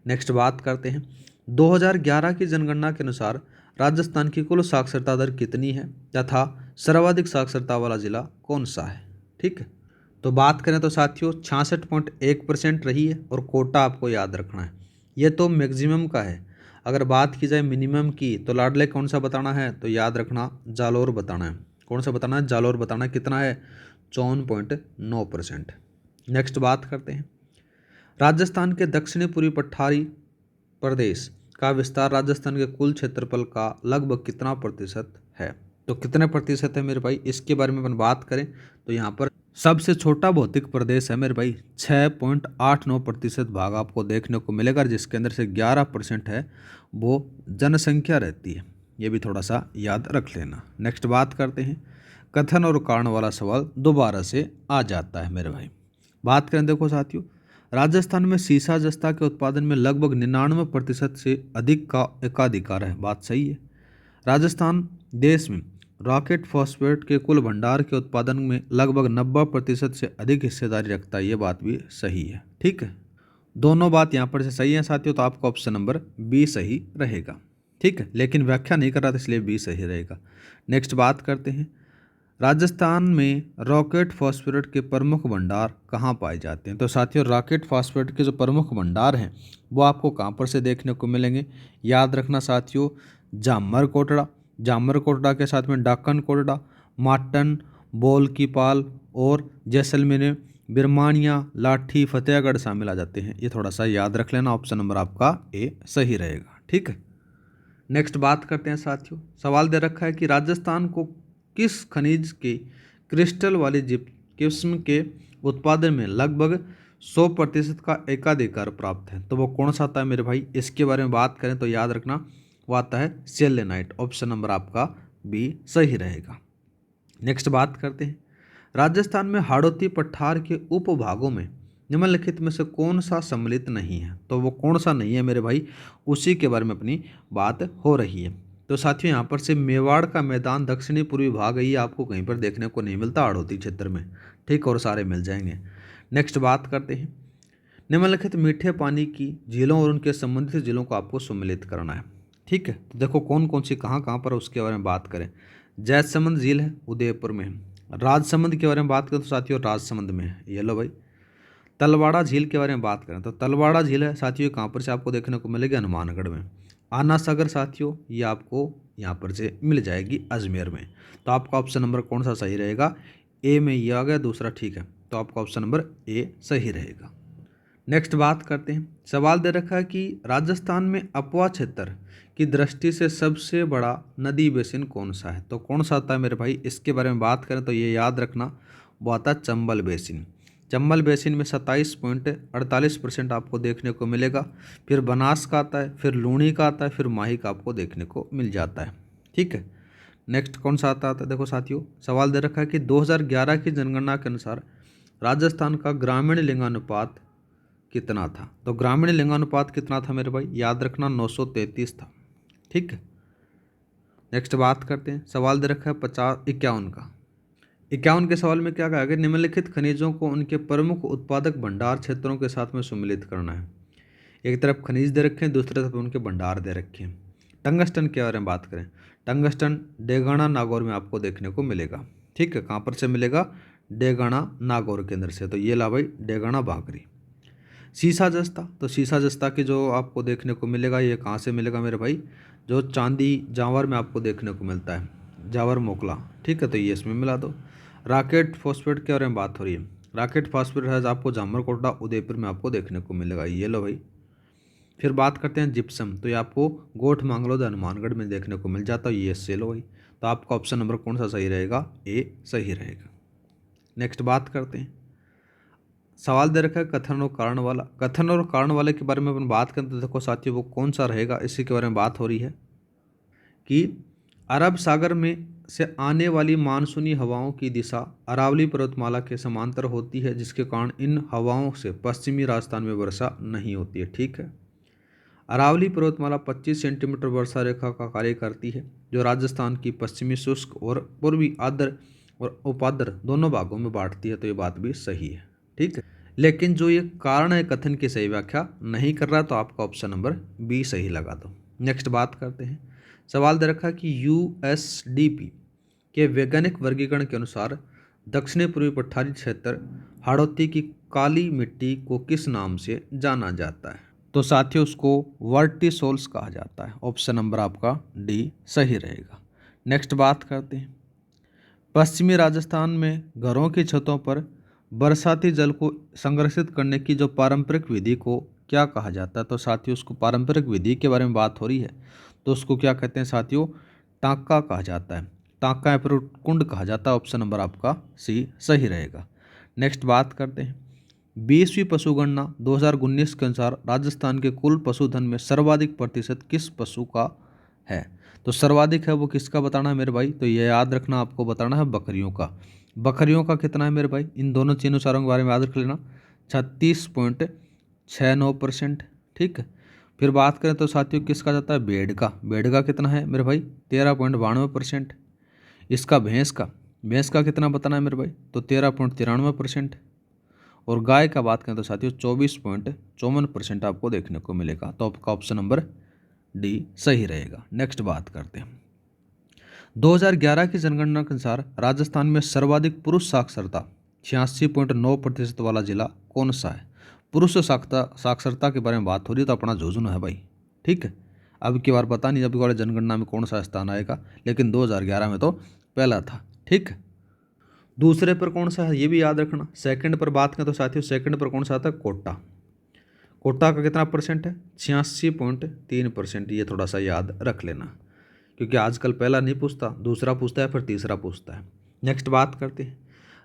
नेक्स्ट बात करते हैं 2011 की जनगणना के अनुसार राजस्थान की कुल साक्षरता दर कितनी है तथा सर्वाधिक साक्षरता वाला जिला कौन सा है। ठीक है, तो बात करें तो साथियों 66.1% रही है और कोटा आपको याद रखना है, ये तो मैक्सिमम का है। अगर बात की जाए मिनिमम की तो लाडले कौन सा बताना है, तो याद रखना जालोर बताना है। कौन सा बताना है, जालोर बताना है। कितना है, 54.9%। नेक्स्ट बात करते हैं, राजस्थान के दक्षिणी पूर्वी पठारी प्रदेश का विस्तार राजस्थान के कुल क्षेत्रफल का लगभग कितना प्रतिशत है। तो कितने प्रतिशत है मेरे भाई, इसके बारे में अपन बात करें तो यहाँ पर सबसे छोटा भौतिक प्रदेश है मेरे भाई, 6.89% भाग आपको देखने को मिलेगा, जिसके अंदर से 11% है वो जनसंख्या रहती है। ये भी थोड़ा सा याद रख लेना। नेक्स्ट बात करते हैं, कथन और कारण वाला सवाल दोबारा से आ जाता है मेरे भाई। बात करें देखो साथियों, राजस्थान में सीसा जस्ता के उत्पादन में लगभग 99% से अधिक का एकाधिकार है। बात सही है। राजस्थान देश में रॉकेट फॉस्फेट के कुल भंडार के उत्पादन में लगभग 90% से अधिक हिस्सेदारी रखता है। ये बात भी सही है। ठीक है, दोनों बात यहाँ पर से सही है साथियों, तो आपका ऑप्शन नंबर बी सही रहेगा। ठीक है, लेकिन व्याख्या नहीं कर रहा था इसलिए बी सही रहेगा। नेक्स्ट बात करते हैं, राजस्थान में रॉकेट फॉस्फेट के प्रमुख भंडार कहाँ पाए जाते हैं। तो साथियों रॉकेट फॉस्फेट के जो प्रमुख भंडार हैं वो आपको कहाँ पर से देखने को मिलेंगे, याद रखना साथियों, जामर कोटड़ा के साथ में डाकन कोटड़ा, माटन, बोल की पाल और जैसलमेर, बिरमानिया, लाठी, फतेहगढ़ शामिल आ जाते हैं। ये थोड़ा सा याद रख लेना, ऑप्शन नंबर आपका ए सही रहेगा। ठीक है, नेक्स्ट बात करते हैं साथियों, सवाल दे रखा है कि राजस्थान को किस खनिज के क्रिस्टल वाली किस्म के उत्पादन में लगभग 100% का एकाधिकार प्राप्त है। तो वो कौन सा आता है मेरे भाई, इसके बारे में बात करें तो याद रखना वो आता है सेलेनाइट। ऑप्शन नंबर आपका बी सही रहेगा। नेक्स्ट बात करते हैं, राजस्थान में हाड़ौती पठार के उपभागों में निम्नलिखित में से कौन सा सम्मिलित नहीं है। तो वो कौन सा नहीं है मेरे भाई, उसी के बारे में अपनी बात हो रही है। तो साथियों यहाँ पर से मेवाड़ का मैदान दक्षिणी पूर्वी भाग है, ये आपको कहीं पर देखने को नहीं मिलता हाड़ौती क्षेत्र में। ठीक, और सारे मिल जाएंगे। नेक्स्ट बात करते हैं, निम्नलिखित मीठे पानी की झीलों और उनके संबंधित जिलों को आपको सम्मिलित करना है। ठीक है, तो देखो कौन कौन सी कहाँ कहाँ पर उसके बारे में बात करें। जैसमंद झील है उदयपुर में है। राजसमंद के बारे में बात करें तो साथियों राजसमंद में है, ये लो भाई। तलवाड़ा झील के बारे में बात करें तो तलवाड़ा झील है साथियों कहाँ पर से आपको देखने को मिलेगी, हनुमानगढ़ में। आना सागर साथियों ये आपको यहाँ पर से मिल जाएगी अजमेर में। तो आपका ऑप्शन नंबर कौन सा सही रहेगा, ए में ये आ गया, दूसरा ठीक है, तो आपका ऑप्शन नंबर ए सही रहेगा। नेक्स्ट बात करते हैं, सवाल दे रखा है कि राजस्थान में अपवा क्षेत्र की दृष्टि से सबसे बड़ा नदी बेसिन कौन सा है। तो कौन सा आता है मेरे भाई, इसके बारे में बात करें तो ये याद रखना वो आता है चंबल बेसिन। चंबल बेसिन में 27.48% आपको देखने को मिलेगा। फिर बनास का आता है, फिर लूणी का आता है, फिर माही का आपको देखने को मिल जाता है। ठीक है, नेक्स्ट कौन सा आता है, देखो साथियों सवाल दे रखा है कि 2011 की जनगणना के अनुसार राजस्थान का ग्रामीण लिंगानुपात कितना था। तो ग्रामीण लिंगानुपात कितना था मेरे भाई, याद रखना 933 था। ठीक है, नेक्स्ट बात करते हैं, सवाल दे रखा है 51 का। 51 के सवाल में क्या कहा गया, निम्नलिखित खनिजों को उनके प्रमुख उत्पादक भंडार क्षेत्रों के साथ में सम्मिलित करना है। एक तरफ खनिज दे रखे हैं, दूसरी तरफ उनके भंडार दे रखे हैं। टंगस्टन के बारे में बात करें, टंगस्टन डेगाना नागौर में आपको देखने को मिलेगा। ठीक है, कहाँ पर से मिलेगा, डेगाना नागौर के अंदर से। तो ये ला भाई डेगाना बागरी। सीसा जस्ता, तो सीसा जस्ता की जो आपको देखने को मिलेगा ये कहाँ से मिलेगा मेरे भाई, जो चांदी जावर में आपको देखने को मिलता है, जावर मोकला। ठीक है, तो ये इसमें मिला दो। रॉकेट फॉस्फेट के बारे में बात हो रही है, रॉकेट फॉस्फेट है आपको जामरकोटला उदयपुर में आपको देखने को मिलेगा, ये लो भाई। फिर बात करते हैं जिप्सम, तो ये आपको गोठ मांगलोद हनुमानगढ़ में देखने को मिल जाता है, ये से लो भाई। तो आपका ऑप्शन नंबर कौन सा सही रहेगा, ए सही रहेगा। नेक्स्ट बात करते हैं, सवाल दे रखा है कथन और कारण वाला। कथन और कारण वाले के बारे में अपन बात करें तो देखो साथियों वो कौन सा रहेगा, इसी के बारे में बात हो रही है कि अरब सागर में से आने वाली मानसूनी हवाओं की दिशा अरावली पर्वतमाला के समांतर होती है, जिसके कारण इन हवाओं से पश्चिमी राजस्थान में वर्षा नहीं होती है। ठीक है, अरावली पर्वतमाला 25 सेंटीमीटर वर्षा रेखा का कार्य करती है, जो राजस्थान की पश्चिमी शुष्क और पूर्वी आर्द्र और उपाद्र दोनों भागों में बांटती है। तो ये बात भी सही है। ठीक है, लेकिन जो ये कारण है कथन की सही व्याख्या नहीं कर रहा, तो आपका ऑप्शन नंबर बी सही लगा दो। नेक्स्ट बात करते हैं, सवाल दे रखा है कि यूएसडीपी के वैज्ञानिक वर्गीकरण के अनुसार दक्षिणी पूर्वी पठारी क्षेत्र हाड़ौती की काली मिट्टी को किस नाम से जाना जाता है? तो साथियों उसको वर्टिसोल्स कहा जाता है। ऑप्शन नंबर आपका डी सही रहेगा। नेक्स्ट बात करते हैं, पश्चिमी राजस्थान में घरों की छतों पर बरसाती जल को संरक्षित करने की जो पारंपरिक विधि को क्या कहा जाता है? तो साथियों उसको पारंपरिक विधि के बारे में बात हो रही है, तो उसको क्या कहते हैं साथियों? टांका कहा जाता है। टांका या फिर कुंड कहा जाता है। ऑप्शन नंबर आपका सी सही रहेगा। नेक्स्ट बात करते हैं, 20वीं पशुगणना 2019 के अनुसार राजस्थान के कुल पशुधन में सर्वाधिक प्रतिशत किस पशु का है? तो सर्वाधिक है वो किसका बताना है मेरे भाई? तो ये याद रखना, आपको बताना है बकरियों का। बकरियों का कितना है मेरे भाई? इन दोनों चीनों चारों के बारे में याद रख लेना, 36.69%। ठीक है, फिर बात करें तो साथियों किसका जाता है? भेड़ का। भेड़ का कितना है मेरे भाई? 13.92%। इसका भैंस का कितना बताना है मेरे भाई? तो 13.93%। और गाय का बात करें तो साथियों 24.54% आपको देखने को मिलेगा। तो आपका ऑप्शन नंबर डी सही रहेगा। नेक्स्ट बात करते हैं, 2011 की जनगणना के अनुसार राजस्थान में सर्वाधिक पुरुष साक्षरता 86.9% वाला जिला कौन सा है? पुरुष साक्षरता के बारे में बात हो रही है तो अपना झुंझुनू है भाई। ठीक है, अब की बार पता नहीं अब की बार जनगणना में कौन सा स्थान आएगा, लेकिन 2011 में तो पहला था। ठीक है, दूसरे पर कौन सा है ये भी याद रखना। सेकंड पर बात करें तो साथियों सेकंड पर कौन सा आता है? कोटा। कोटा का कितना परसेंट है? 86.3%। ये थोड़ा सा याद रख लेना, क्योंकि आजकल पहला नहीं पूछता, दूसरा पूछता है, फिर तीसरा पूछता है। नेक्स्ट बात करते हैं,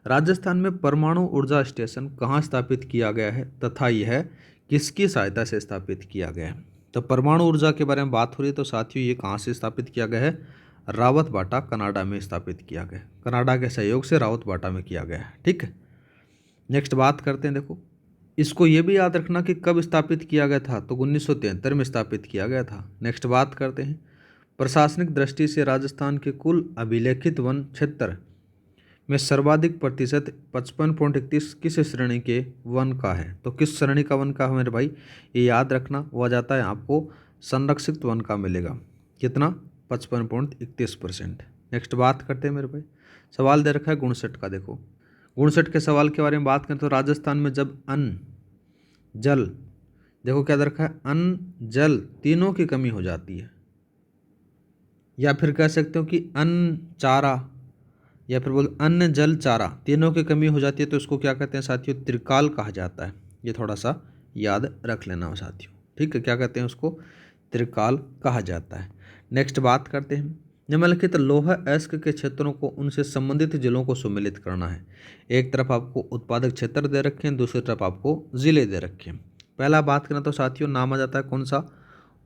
राजस्थान में परमाणु ऊर्जा स्टेशन कहाँ स्थापित किया गया है तथा यह किसकी सहायता से स्थापित किया गया है? तो परमाणु ऊर्जा के बारे में बात हो रही है तो साथियों ये कहाँ से स्थापित किया गया है? रावतबाटा कनाडा में स्थापित किया गया। कनाडा के सहयोग से रावतबाटा में किया गया है। ठीक है, नेक्स्ट बात करते हैं, देखो इसको ये भी याद रखना कि कब स्थापित किया गया था, तो 1973 में स्थापित किया गया था। नेक्स्ट बात करते हैं, प्रशासनिक दृष्टि से राजस्थान के कुल अभिलेखित वन क्षेत्र में सर्वाधिक प्रतिशत 55.31 किस श्रेणी के वन का है? तो किस श्रेणी का वन का है मेरे भाई? ये याद रखना, वो आ जाता है आपको संरक्षित वन का मिलेगा। कितना? 55.31%। नेक्स्ट बात करते हैं मेरे भाई, सवाल दे रखा है 59 का। देखो 59 के सवाल के बारे में बात करें तो राजस्थान में जब अन्न जल, देखो क्या दे रखा है? अन्न जल तीनों की कमी हो जाती है, या फिर कह सकते हो कि अन्न चारा, या फिर बोल अन्न जल चारा तीनों की कमी हो जाती है, तो इसको क्या कहते हैं साथियों? त्रिकाल कहा जाता है। ये थोड़ा सा याद रख लेना साथियों। ठीक है, क्या कहते हैं उसको? त्रिकाल कहा जाता है। नेक्स्ट बात करते हैं, निम्नलिखित लौह अयस्क के क्षेत्रों को उनसे संबंधित जिलों को सम्मिलित करना है। एक तरफ आपको उत्पादक क्षेत्र दे रखे हैं, दूसरी तरफ आपको जिले दे रखे हैं। पहला बात करें तो साथियों नाम आ जाता है कौन सा?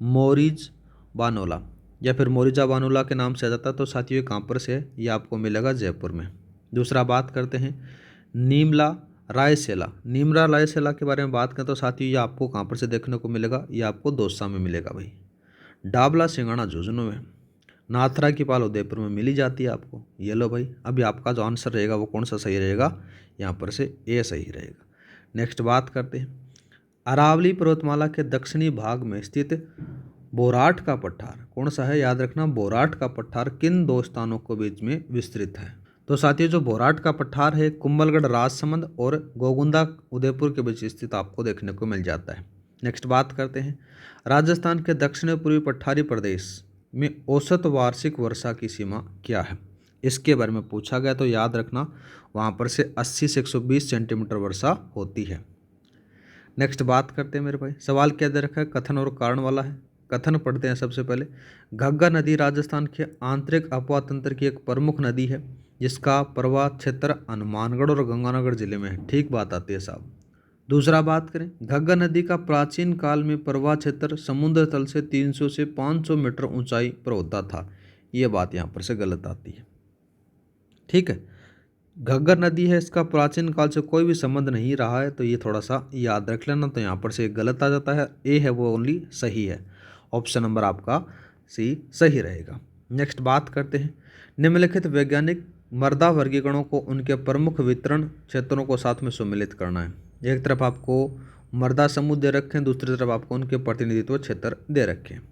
मोरीज बानोला, या फिर मोरिजा बानोला के नाम से आ जाता है। तो साथियों ये कहाँ पर से है? ये आपको मिलेगा जयपुर में। दूसरा बात करते हैं नीमला रायसेला। नीमला रायसेला के बारे में बात करें तो साथियों ये आपको कहाँ पर से देखने को मिलेगा? ये आपको दौसा में मिलेगा भाई। डाबला सिंगाना झुंझुनू में, नाथरा की पाल उदयपुर में मिली जाती है आपको। ये लो भाई, अभी आपका जो आंसर रहेगा वो कौन सा सही रहेगा? यहाँ पर से ए सही रहेगा। नेक्स्ट बात करते हैं, अरावली पर्वतमाला के दक्षिणी भाग में स्थित बोराट का पठार कौन सा है? याद रखना, बोराट का पठार किन दो स्थानों के बीच में विस्तृत है? तो साथियों जो बोराट का पठार है कुंभलगढ़ राजसमंद और गोगुंदा उदयपुर के बीच स्थित आपको देखने को मिल जाता है। नेक्स्ट बात करते हैं, राजस्थान के दक्षिण पूर्वी पठारी प्रदेश में औसत वार्षिक वर्षा की सीमा क्या है? इसके बारे में पूछा गया, तो याद रखना वहाँ पर से 80 से 120 सेंटीमीटर वर्षा होती है। नेक्स्ट बात करते हैं मेरे भाई, सवाल क्या दे रखा है? कथन और कारण वाला है। कथन पढ़ते हैं सबसे पहले, घग्गर नदी राजस्थान के आंतरिक अपवा तंत्र की एक प्रमुख नदी है जिसका प्रवाह क्षेत्र हनुमानगढ़ और गंगानगर जिले में है। ठीक बात आती है साहब। दूसरा बात करें, घग्गर नदी का प्राचीन काल में प्रवाह क्षेत्र समुद्र तल से 300 से 500 मीटर ऊंचाई पर होता था। ये बात यहाँ पर से गलत आती है। ठीक है, घग्गर नदी है, इसका प्राचीन काल से कोई भी संबंध नहीं रहा है, तो ये थोड़ा सा याद रख लेना। तो यहाँ पर से गलत आ जाता है, ए है वो ओनली सही है। ऑप्शन नंबर आपका सी सही रहेगा। नेक्स्ट बात करते हैं, निम्नलिखित वैज्ञानिक मृदा वर्गीकरणों को उनके प्रमुख वितरण क्षेत्रों को साथ में सम्मिलित करना है। एक तरफ आपको मृदा समूह दे रखे हैं, दूसरी तरफ आपको उनके प्रतिनिधित्व क्षेत्र दे रखे हैं।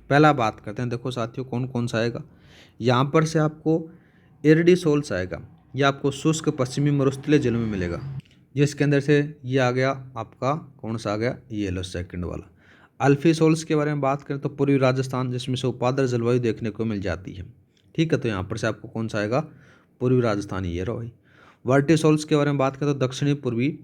पहला बात करते हैं, देखो साथियों कौन कौन सा आएगा। यहाँ पर से आपको एरिडीसोल्स आएगा, ये आपको शुष्क पश्चिमी मरुस्थलीय जल में मिलेगा, जिसके अंदर से ये आ गया आपका कौन सा आ गया, ये लो सेकंड वाला। अल्फीसोल्स के बारे में बात करें तो पूर्वी राजस्थान, जिसमें से उपाद्र जलवायु देखने को मिल जाती है। ठीक है, तो यहाँ पर से आपको कौन सा आएगा, पूर्वी राजस्थान, ये रहो भाई। वर्टिसोल्स के बारे में बात करें तो दक्षिणी पूर्वी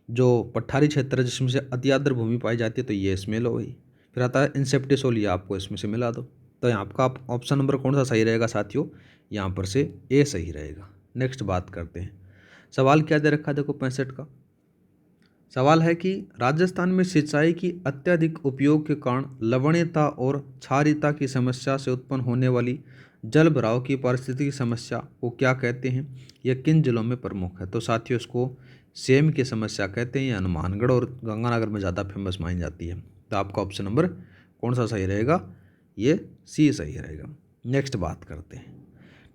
जो पठारी क्षेत्र है जिसमें से अति आर्द्र भूमि पाई जाती है, तो ये इसमें लो भाई। फिर आता है इंसेप्टिसोल, ये आपको इसमें से मिला दो। तो यहाँ आपका ऑप्शन नंबर कौन सा सही रहेगा साथियों, यहाँ पर से ए सही रहेगा। नेक्स्ट बात करते हैं, सवाल क्या दे रखा है, देखो 65 का सवाल है कि राजस्थान में सिंचाई की अत्यधिक उपयोग के कारण लवणीयता और क्षारीयता की समस्या से उत्पन्न होने वाली जल भराव की पारिस्थितिकी समस्या को क्या कहते हैं, यह किन जिलों में प्रमुख है। तो साथियों इसको सेम की समस्या कहते हैं, ये हनुमानगढ़ और गंगानगर में ज़्यादा फेमस मानी जाती है। तो आपका ऑप्शन नंबर कौन सा सही रहेगा, ये सी सही रहेगा। नेक्स्ट बात करते हैं,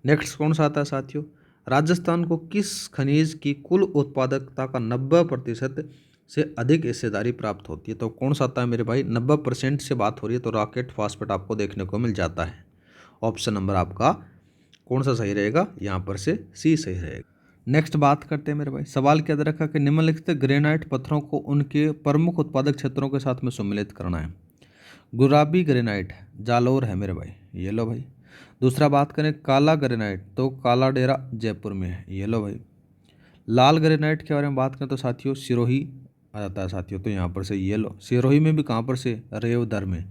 नेक्स्ट कौन सा आता है साथियों, राजस्थान को किस खनिज की कुल उत्पादकता का 90% से अधिक हिस्सेदारी प्राप्त होती है। तो कौन सा आता है मेरे भाई, 90% से बात हो रही है तो रॉकेट फॉस्फेट आपको देखने को मिल जाता है। ऑप्शन नंबर आपका कौन सा सही रहेगा, यहाँ पर से सी सही रहेगा। नेक्स्ट बात करते हैं मेरे भाई, सवाल क्या दे रखा कि निम्नलिखित ग्रेनाइट पत्थरों को उनके प्रमुख उत्पादक क्षेत्रों के साथ में सम्मिलित करना है। गुलाबी ग्रेनाइट जालोर है मेरे भाई, ये लो भाई। दूसरा बात करें काला ग्रेनाइट, तो काला डेरा जयपुर में है, ये लो भाई। लाल ग्रेनाइट के बारे में बात करें तो साथियों सिरोही आ जाता है साथियों, तो यहाँ पर से ये लो, सिरोही में भी कहाँ पर से, रेवदर में।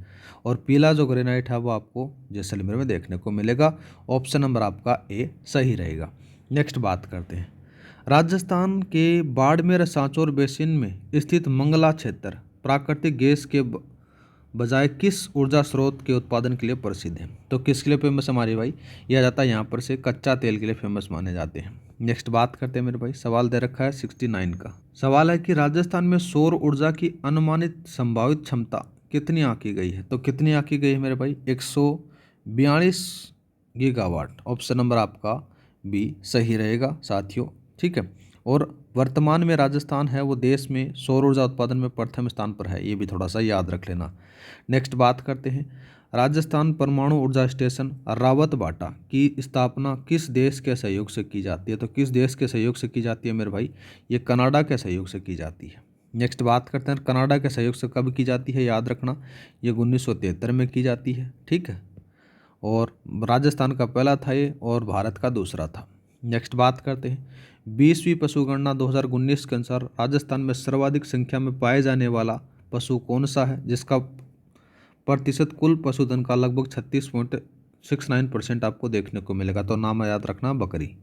और पीला जो ग्रेनाइट है वो आपको जैसलमेर में देखने को मिलेगा। ऑप्शन नंबर आपका ए सही रहेगा। नेक्स्ट बात करते हैं, राजस्थान के बाड़मेर सांचौर बेसिन में स्थित मंगला क्षेत्र प्राकृतिक गैस के बजाय किस ऊर्जा स्रोत के उत्पादन के लिए प्रसिद्ध है। तो किसके लिए फेमस हमारे भाई, यह आ जाता है यहाँ पर से कच्चा तेल के लिए फेमस माने जाते हैं। नेक्स्ट बात करते हैं मेरे भाई, सवाल दे रखा है 69 का सवाल है कि राजस्थान में सौर ऊर्जा की अनुमानित संभावित क्षमता कितनी आंकी गई है। तो कितनी आंकी गई है मेरे भाई, 142 गीगावाट। ऑप्शन नंबर आपका बी सही रहेगा साथियों। ठीक है, और वर्तमान में राजस्थान है वो देश में सौर ऊर्जा उत्पादन में प्रथम स्थान पर है, ये भी थोड़ा सा याद रख लेना। नेक्स्ट बात करते हैं, राजस्थान परमाणु ऊर्जा स्टेशन रावतबाटा की स्थापना किस देश के सहयोग से की जाती है। तो किस देश के सहयोग से की जाती है मेरे भाई, ये कनाडा के सहयोग से की जाती है। नेक्स्ट बात करते हैं, कनाडा के सहयोग से कब की जाती है, याद रखना ये 1973 में की जाती है। ठीक है, और राजस्थान का पहला था ये और भारत का दूसरा था। नेक्स्ट बात करते हैं, 20वीं पशुगणना 2019 के अनुसार राजस्थान में सर्वाधिक संख्या में पाए जाने वाला पशु कौन सा है, जिसका प्रतिशत कुल पशुधन का लगभग 36.69% आपको देखने को मिलेगा। तो नाम याद रखना बकरी।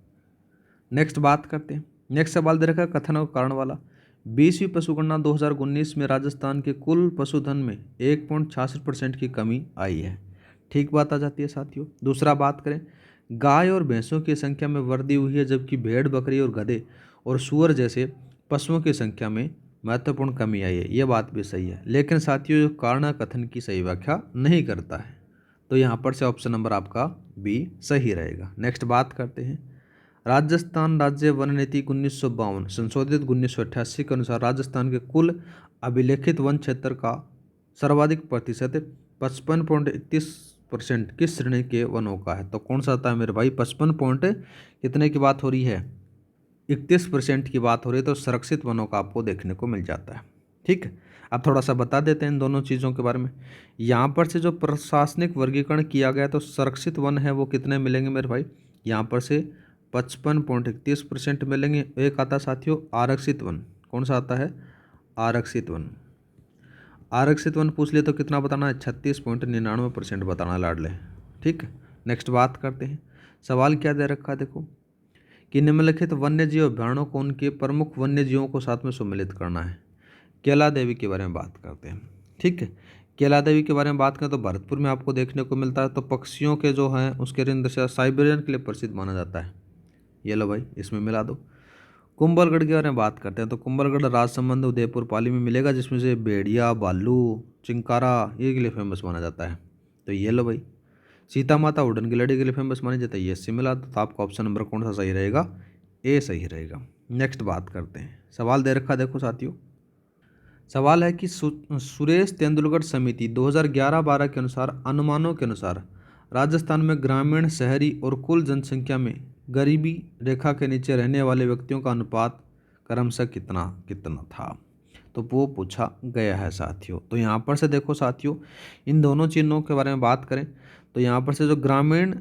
नेक्स्ट बात करते हैं, नेक्स्ट सवाल दे रखा है कथन और कारण वाला। 20वीं पशुगणना 2019 में राजस्थान के कुल पशुधन में 1.66% की कमी आई है। ठीक बात आ जाती है साथियों। दूसरा बात करें, गाय और भैंसों की संख्या में वृद्धि हुई है, जबकि भेड़ बकरी और गधे और सूअर जैसे पशुओं की संख्या में महत्वपूर्ण कमी आई है। यह बात भी सही है, लेकिन साथियों जो कारण कथन की सही व्याख्या नहीं करता है। तो यहाँ पर से ऑप्शन नंबर आपका बी सही रहेगा। नेक्स्ट बात करते हैं, राजस्थान राज्य वन नीति 1952 संशोधित 1988 के अनुसार राजस्थान के कुल अभिलेखित वन क्षेत्र का सर्वाधिक प्रतिशत 55.31% किस श्रेणी के वनों का है। तो कौन सा आता है मेरे भाई, 55 पॉइंट कितने की बात हो रही है, 31% की बात हो रही है। तो संरक्षित वनों का आपको देखने को मिल जाता है। ठीक है, अब थोड़ा सा बता देते हैं इन दोनों चीज़ों के बारे में। यहाँ पर से जो प्रशासनिक वर्गीकरण किया गया तो संरक्षित वन है वो कितने मिलेंगे मेरे भाई, यहाँ पर से 55.31% मिलेंगे। एक आता साथियों आरक्षित वन, कौन सा आता है, आरक्षित वन। आरक्षित वन पूछ लिए तो कितना बताना है, 36.99% बताना लाडले। ठीक है, नेक्स्ट बात करते हैं, सवाल क्या दे रखा है देखो कि निम्नलिखित वन्य जीव अभ्यारण्यों को उनके प्रमुख वन्य जीवों को साथ में सम्मिलित करना है। केला देवी के बारे में बात करते हैं। ठीक है, केला देवी के बारे में बात करें तो भरतपुर में आपको देखने को मिलता है। तो पक्षियों के जो हैं उसके अंदर से साइबेरियन के लिए प्रसिद्ध माना जाता है। ये लो भाई इसमें मिला दो। कुंभलगढ़ के बारे में बात करते हैं तो कुंभलगढ़ राजसमंद उदयपुर पाली में मिलेगा, जिसमें से भेड़िया भालू चिंकारा ये के लिए फेमस माना जाता है। तो ये लो भाई सीता माता उड़न की लड़ी के लिए फेमस मानी जाती है, ये इससे मिला। तो आपका ऑप्शन नंबर कौन सा सही रहेगा, ए सही रहेगा। नेक्स्ट बात करते हैं, सवाल दे रखा देखो साथियों, सवाल है कि सुरेश तेंदुलकर समिति 2011-12 के अनुसार अनुमानों के अनुसार राजस्थान में ग्रामीण, शहरी और कुल जनसंख्या में गरीबी रेखा के नीचे रहने वाले व्यक्तियों का अनुपात क्रमशः कितना कितना था, तो वो पूछा गया है साथियों। तो यहाँ पर से देखो साथियों, इन दोनों चिन्हों के बारे में बात करें तो यहाँ पर से जो ग्रामीण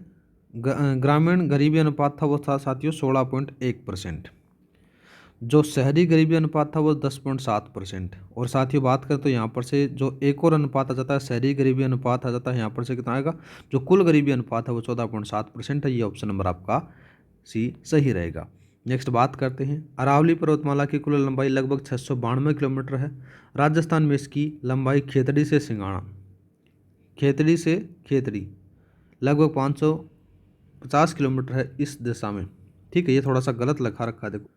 गरीबी अनुपात था वो था साथियों 16.1%। जो शहरी गरीबी अनुपात था वो 10.7%। और साथियों बात करें तो यहाँ पर से जो एक और अनुपात आ जाता है, शहरी गरीबी अनुपात आ जाता है, यहाँ पर से कितना आएगा, जो कुल गरीबी अनुपात है वो 14.7% है। ये ऑप्शन नंबर आपका सी सही रहेगा। नेक्स्ट बात करते हैं, अरावली पर्वतमाला की कुल लंबाई लगभग 692 किलोमीटर है। राजस्थान में इसकी लंबाई खेतड़ी से सिंगाणा, खेतड़ी से खेतड़ी लगभग 550 किलोमीटर है इस दिशा में। ठीक है, ये थोड़ा सा गलत लिखा रखा है। देखो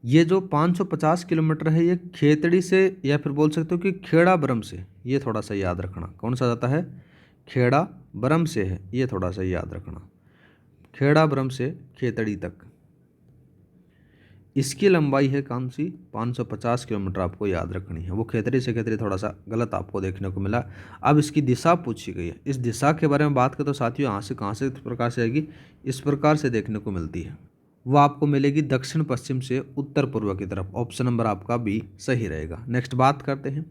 ये जो 550 किलोमीटर है ये खेतड़ी से, या फिर बोल सकते हो कि खेड़ा ब्रह्म से, ये थोड़ा सा याद रखना। कौन सा जाता है, खेड़ा ब्रह्म से है, ये थोड़ा सा याद रखना, खेड़ा ब्रह्म से खेतड़ी तक इसकी लंबाई है कौन सी, 550 किलोमीटर आपको याद रखनी है। वो खेतड़ी से खेतड़ी थोड़ा सा गलत आपको देखने को मिला। अब इसकी दिशा पूछी गई है, इस दिशा के बारे में बात करें तो साथियों यहाँ से कहाँ से इस प्रकार से आएगी, इस प्रकार से देखने को मिलती है। वह आपको मिलेगी दक्षिण पश्चिम से उत्तर पूर्व की तरफ। ऑप्शन नंबर आपका बी सही रहेगा। नेक्स्ट बात करते हैं,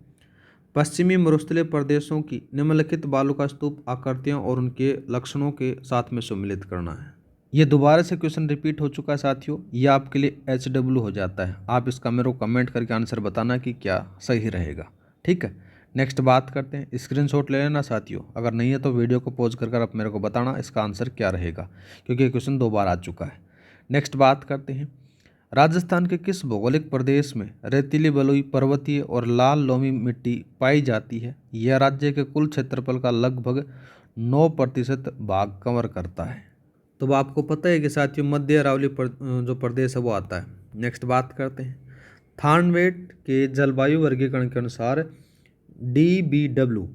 पश्चिमी मरुस्थलीय प्रदेशों की निम्नलिखित बालुका स्तूप आकृतियों और उनके लक्षणों के साथ में सम्मिलित करना है। ये दोबारा से क्वेश्चन रिपीट हो चुका है साथियों, ये आपके लिए HW हो जाता है। आप इसका मेरे को कमेंट करके आंसर बताना कि क्या सही रहेगा। ठीक है, नेक्स्ट बात करते हैं, स्क्रीनशॉट ले लेना साथियों, अगर नहीं है तो वीडियो को पॉज कर आप मेरे को बताना इसका आंसर क्या रहेगा, क्योंकि ये क्वेश्चन 2 बार आ चुका है। नेक्स्ट बात करते हैं, राजस्थान के किस भौगोलिक प्रदेश में रेतीली बलुई पर्वतीय और लाल लोमी मिट्टी पाई जाती है। यह राज्य के कुल क्षेत्रफल का लगभग 9% भाग कवर करता है। तो अब आपको पता है कि साथियों मध्य अरावली जो प्रदेश है वो आता है। नेक्स्ट बात करते हैं, थानवेट के जलवायु वर्गीकरण के अनुसार DBW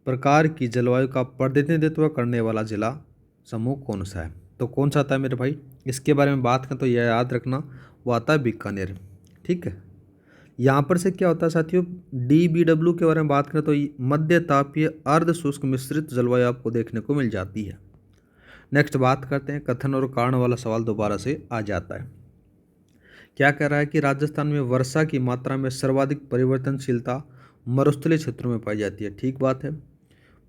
प्रकार की जलवायु का प्रतिनिधित्व करने वाला जिला समूह कौन सा है। तो कौन सा आता है मेरे भाई, इसके बारे में बात करें तो यह याद रखना, वो आता है बीकानेर। ठीक है, यहाँ पर से क्या होता है साथियों, DBW के बारे में बात करें तो मध्य तापीय अर्ध शुष्क मिश्रित जलवायु आपको देखने को मिल जाती है। नेक्स्ट बात करते हैं, कथन और कारण वाला सवाल दोबारा से आ जाता है। क्या कह रहा है कि राजस्थान में वर्षा की मात्रा में सर्वाधिक परिवर्तनशीलता मरुस्थलीय क्षेत्रों में पाई जाती है। ठीक बात है,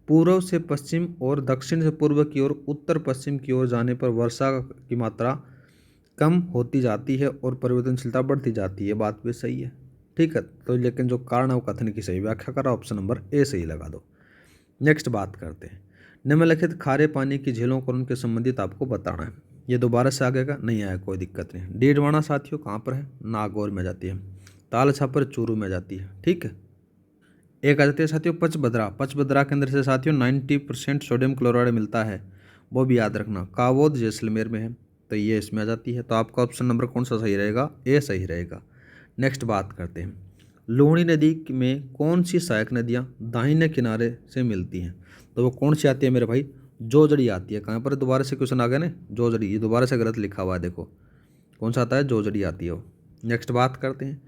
पूर्व से पश्चिम और दक्षिण से पूर्व की ओर, उत्तर पश्चिम की ओर जाने पर वर्षा की मात्रा कम होती जाती है और परिवर्तनशीलता बढ़ती जाती है। बात भी सही है। ठीक है, तो लेकिन जो कारण है वो कथन की सही व्याख्या करा, ऑप्शन नंबर ए सही लगा दो। नेक्स्ट बात करते हैं, निम्नलिखित खारे पानी की झीलों को उनके संबंधित आपको बताना है। ये दोबारा से आगे का नहीं आया, कोई दिक्कत नहीं। डीडवाना साथियों कहाँ पर है, नागौर में जाती है। ताल छापर चूरू में जाती है। ठीक है, एक आ जाती है साथियों पचभद्रा, पचभद्रा के अंदर से साथियों 90% सोडियम क्लोराइड मिलता है, वो भी याद रखना। कावोद जैसलमेर में है, तो ये इसमें आ जाती है। तो आपका ऑप्शन नंबर कौन सा सही रहेगा, ए सही रहेगा। नेक्स्ट बात करते हैं, लूणी नदी में कौन सी सहायक नदियाँ दाहिने किनारे से मिलती हैं। तो वो कौन सी आती है मेरे भाई, जोजड़ी आती है। कहाँ पर दोबारा से क्वेश्चन आ गया ना, जोजड़ी, ये दोबारा से गलत लिखा हुआ है, देखो कौन सा आता है, जोजड़ी आती है वो। नेक्स्ट बात करते हैं,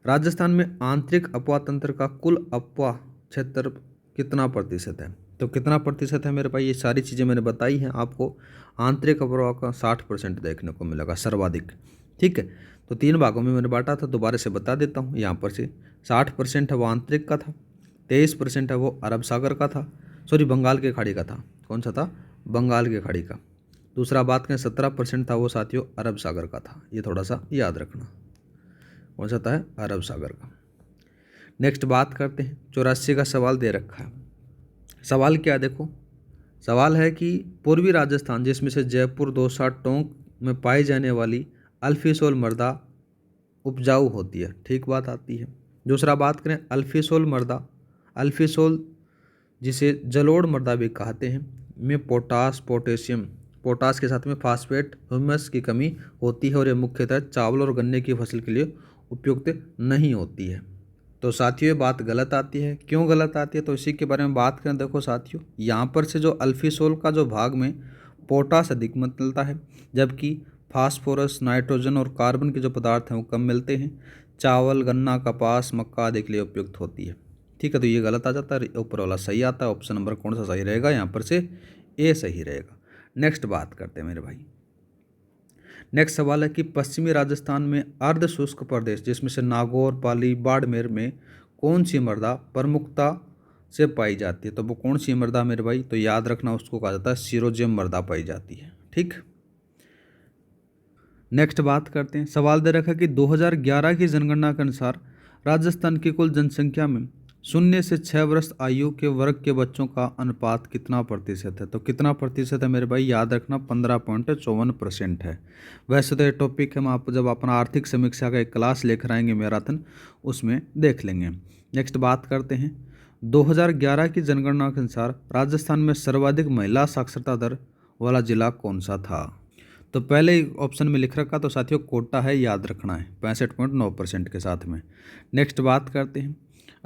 राजस्थान में आंतरिक अपवाह तंत्र का कुल अपवाह क्षेत्र कितना प्रतिशत है। तो कितना प्रतिशत है मेरे भाई, ये सारी चीज़ें मैंने बताई हैं आपको। आंतरिक अपवाह का 60% देखने को मिलेगा सर्वाधिक। ठीक है, तो 3 भागों में मैंने बांटा था, दोबारा से बता देता हूँ। यहाँ पर से 60% है वो आंतरिक का था, 23% है वो अरब सागर का था, सॉरी बंगाल की खाड़ी का था। कौन सा था, बंगाल की खाड़ी का। दूसरा बात करें 17% था वो साथियों अरब सागर का था। ये थोड़ा सा याद रखना, कौन सा था है, अरब सागर का। नेक्स्ट बात करते हैं, 84 का सवाल दे रखा है। सवाल क्या है, देखो सवाल है कि पूर्वी राजस्थान जिसमें से जयपुर, दौसा, टोंक में पाई जाने वाली अल्फीसोल मृदा उपजाऊ होती है। ठीक बात आती है। दूसरा बात करें अल्फीसोल मृदा, अल्फीसोल जिसे जलोढ़ मृदा भी कहते हैं, में पोटास, पोटेशियम, पोटास के साथ में फास्फेट, ह्यूमस की कमी होती है और ये मुख्यतः चावल और गन्ने की फसल के लिए उपयुक्त नहीं होती है। तो साथियों ये बात गलत आती है। क्यों गलत आती है, तो इसी के बारे में बात करें। देखो साथियों, यहाँ पर से जो अल्फीसोल का जो भाग में पोटास अधिक मिलता है, जबकि फास्फोरस, नाइट्रोजन और कार्बन के जो पदार्थ हैं वो कम मिलते हैं। चावल, गन्ना, कपास, मक्का आदि के लिए उपयुक्त होती है। ठीक है, तो ये गलत आ जाता है, ऊपर वाला सही आता है। ऑप्शन नंबर कौन सा सही रहेगा, यहाँ पर से ए सही रहेगा। नेक्स्ट बात करते हैं मेरे भाई। नेक्स्ट सवाल है कि पश्चिमी राजस्थान में अर्ध शुष्क प्रदेश जिसमें से नागौर, पाली, बाड़मेर में कौन सी मृदा प्रमुखता से पाई जाती है। तो वो कौन सी मृदा मेरे भाई, तो याद रखना उसको कहा जाता है सिरोजियम मृदा पाई जाती है। ठीक, नेक्स्ट बात करते हैं। सवाल दे रखा कि 2011 की जनगणना के अनुसार राजस्थान की कुल जनसंख्या में 0 से 6 वर्ष आयु के वर्ग के बच्चों का अनुपात कितना प्रतिशत है। तो कितना प्रतिशत है मेरे भाई, याद रखना 15.54% है। वैसे तो ये टॉपिक हम आप जब अपना आर्थिक समीक्षा का एक क्लास लेकर आएंगे मैराथन, उसमें देख लेंगे। नेक्स्ट बात करते हैं। 2011 की जनगणना के अनुसार राजस्थान में सर्वाधिक महिला साक्षरता दर वाला जिला कौन सा था। तो पहले ही ऑप्शन में लिख रखा, तो साथियों कोटा है, याद रखना है 65.9% के साथ में। नेक्स्ट बात करते हैं।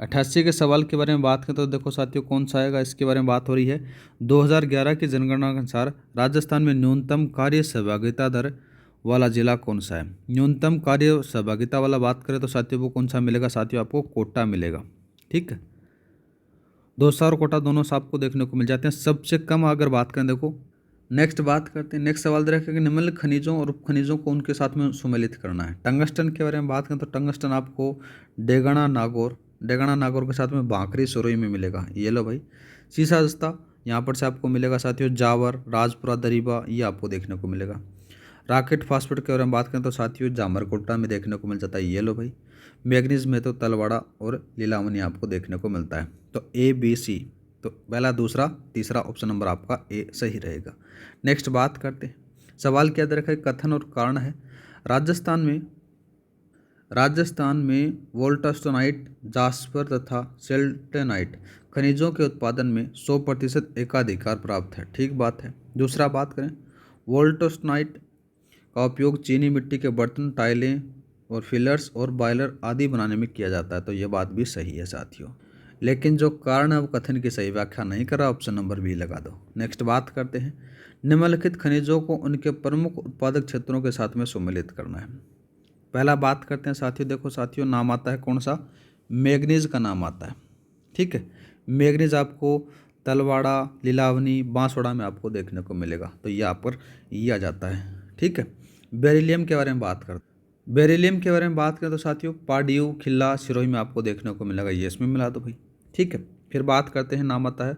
88 के सवाल के बारे में बात करें तो देखो साथियों कौन सा आएगा, इसके बारे में बात हो रही है। 2011 की जनगणना के अनुसार राजस्थान में न्यूनतम कार्य सहभागिता दर वाला जिला कौन सा है। न्यूनतम कार्य सहभागिता वाला बात करें तो साथियों वो कौन सा मिलेगा, साथियों आपको कोटा मिलेगा। ठीक है, दौसा और कोटा दोनों से आपको देखने को मिल जाते हैं। सबसे कम अगर बात करें देखो, नेक्स्ट बात करते हैं। नेक्स्ट सवाल दे रखा है कि निम्नलिखित खनिजों और उपखनिजों को उनके साथ में सुमेलित करना है। टंगस्टन के बारे में बात करें तो टंगस्टन आपको डेगना नागौर के साथ में बांकरी सुरोई में मिलेगा, ये लो भाई। सीसा जस्ता यहाँ पर से आपको मिलेगा साथियों जावर, राजपुरा, दरीबा, ये आपको देखने को मिलेगा। रॉकेट फास्फेट के बारे में बात करें तो साथियों जामरकोटा में देखने को मिल जाता है, ये लो भाई। मैग्नीज में तो तलवाड़ा और लीलावनी आपको देखने को मिलता है। तो ए बी सी, तो पहला, दूसरा, तीसरा ऑप्शन नंबर आपका ए सही रहेगा। नेक्स्ट बात करते हैं। सवाल क्या दे रखा है, कथन और कारण है। राजस्थान में वोल्टास्टोनाइट, जास्पर तथा सेल्टेनाइट खनिजों के उत्पादन में 100% एकाधिकार प्राप्त है। ठीक बात है। दूसरा बात करें, वोल्टास्टोनाइट का उपयोग चीनी मिट्टी के बर्तन, टाइलें और फिलर्स और बॉयलर आदि बनाने में किया जाता है। तो ये बात भी सही है साथियों, लेकिन जो कारण है वो कथन की सही व्याख्या नहीं कर रहा, ऑप्शन नंबर बी लगा दो। नेक्स्ट बात करते हैं। निम्नलिखित खनिजों को उनके प्रमुख उत्पादक क्षेत्रों के साथ में सम्मिलित करना है। पहला बात करते हैं साथियों, देखो साथियों नाम आता है कौन सा, मैग्नीज का नाम आता है। ठीक है, मैग्नीज आपको तलवाड़ा, लीलावनी, बांसवाड़ा में आपको देखने को मिलेगा, तो यहाँ पर ये आ जाता है। ठीक है, बेरिलियम के बारे में बात करते हैं। बेरिलियम के बारे में बात करें तो साथियों पाड्यू, खिल्ला, सिरोही में आपको देखने को मिलेगा, ये इसमें मिला दो भाई। ठीक है, फिर बात करते हैं, नाम आता है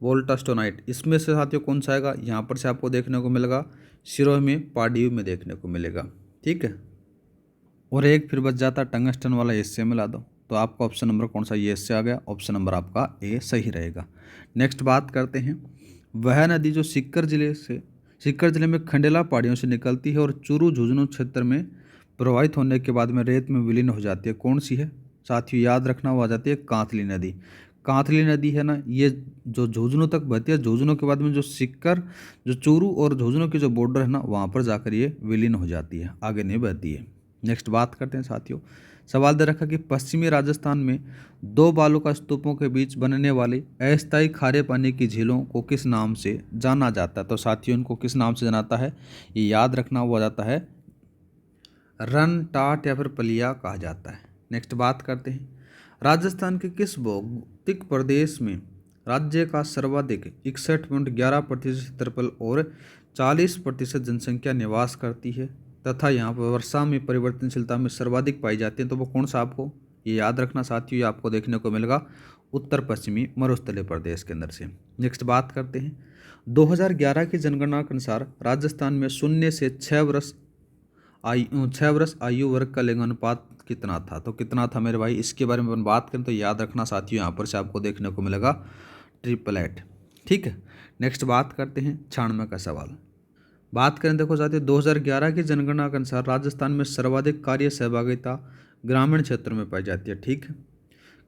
वोल्टास्टोनाइट। इसमें से साथियों कौन सा आएगा, यहाँ पर से आपको देखने को मिलेगा सिरोही में, पाड्यू में देखने को मिलेगा। ठीक है, और एक फिर बच जाता टंगस्टन वाला, इससे मिला दो, तो आपका ऑप्शन नंबर कौन सा, ये इससे आ गया। ऑप्शन नंबर आपका ए सही रहेगा। नेक्स्ट बात करते हैं। वह नदी जो सीकर जिले में खंडेला पहाड़ियों से निकलती है और चूरू झुंझुनू क्षेत्र में प्रवाहित होने के बाद में रेत में विलीन हो जाती है, कौन सी है साथियों, याद रखना, वो आ जाती है कांतली नदी। कांतली नदी है ना, ये जो झुंझुनू तक बहती है, झुंझुनू के बाद में जो सीकर, जो चूरू और झुंझुनू की जो बॉर्डर है ना, वहाँ पर जाकर ये विलीन हो जाती है, आगे नहीं बहती है। नेक्स्ट बात करते हैं साथियों। सवाल दे रखा कि पश्चिमी राजस्थान में दो बालुका स्तूपों के बीच बनने वाली अस्थायी खारे पानी की झीलों को किस नाम से जाना जाता है। तो साथियों इनको किस नाम से जानाता है, ये याद रखना, वो जाता है रन, टाट या फिर पलिया कहा जाता है। नेक्स्ट बात करते हैं। राजस्थान के किस भौगोलिक प्रदेश में राज्य का सर्वाधिक 61.11% क्षेत्रफल और 40% जनसंख्या निवास करती है तथा यहाँ पर वर्षा में परिवर्तनशीलता में सर्वाधिक पाई जाती है। तो वो कौन सा, आपको ये याद रखना साथियों, ये आपको देखने को मिलेगा उत्तर पश्चिमी मरुस्थलीय प्रदेश के अंदर से। नेक्स्ट बात करते हैं। 2011 की जनगणना के अनुसार राजस्थान में 0 से 6 वर्ष आयु वर्ग का लिंगानुपात कितना था। तो कितना था मेरे भाई, इसके बारे में अपन बात करें तो याद रखना साथियों, यहाँ पर से आपको देखने को मिलेगा 888। ठीक है, नेक्स्ट बात करते हैं 96 का सवाल। बात करें देखो साथियों, 2011 की जनगणना के अनुसार राजस्थान में सर्वाधिक कार्य सहभागिता ग्रामीण क्षेत्र में पाई जाती है। ठीक है,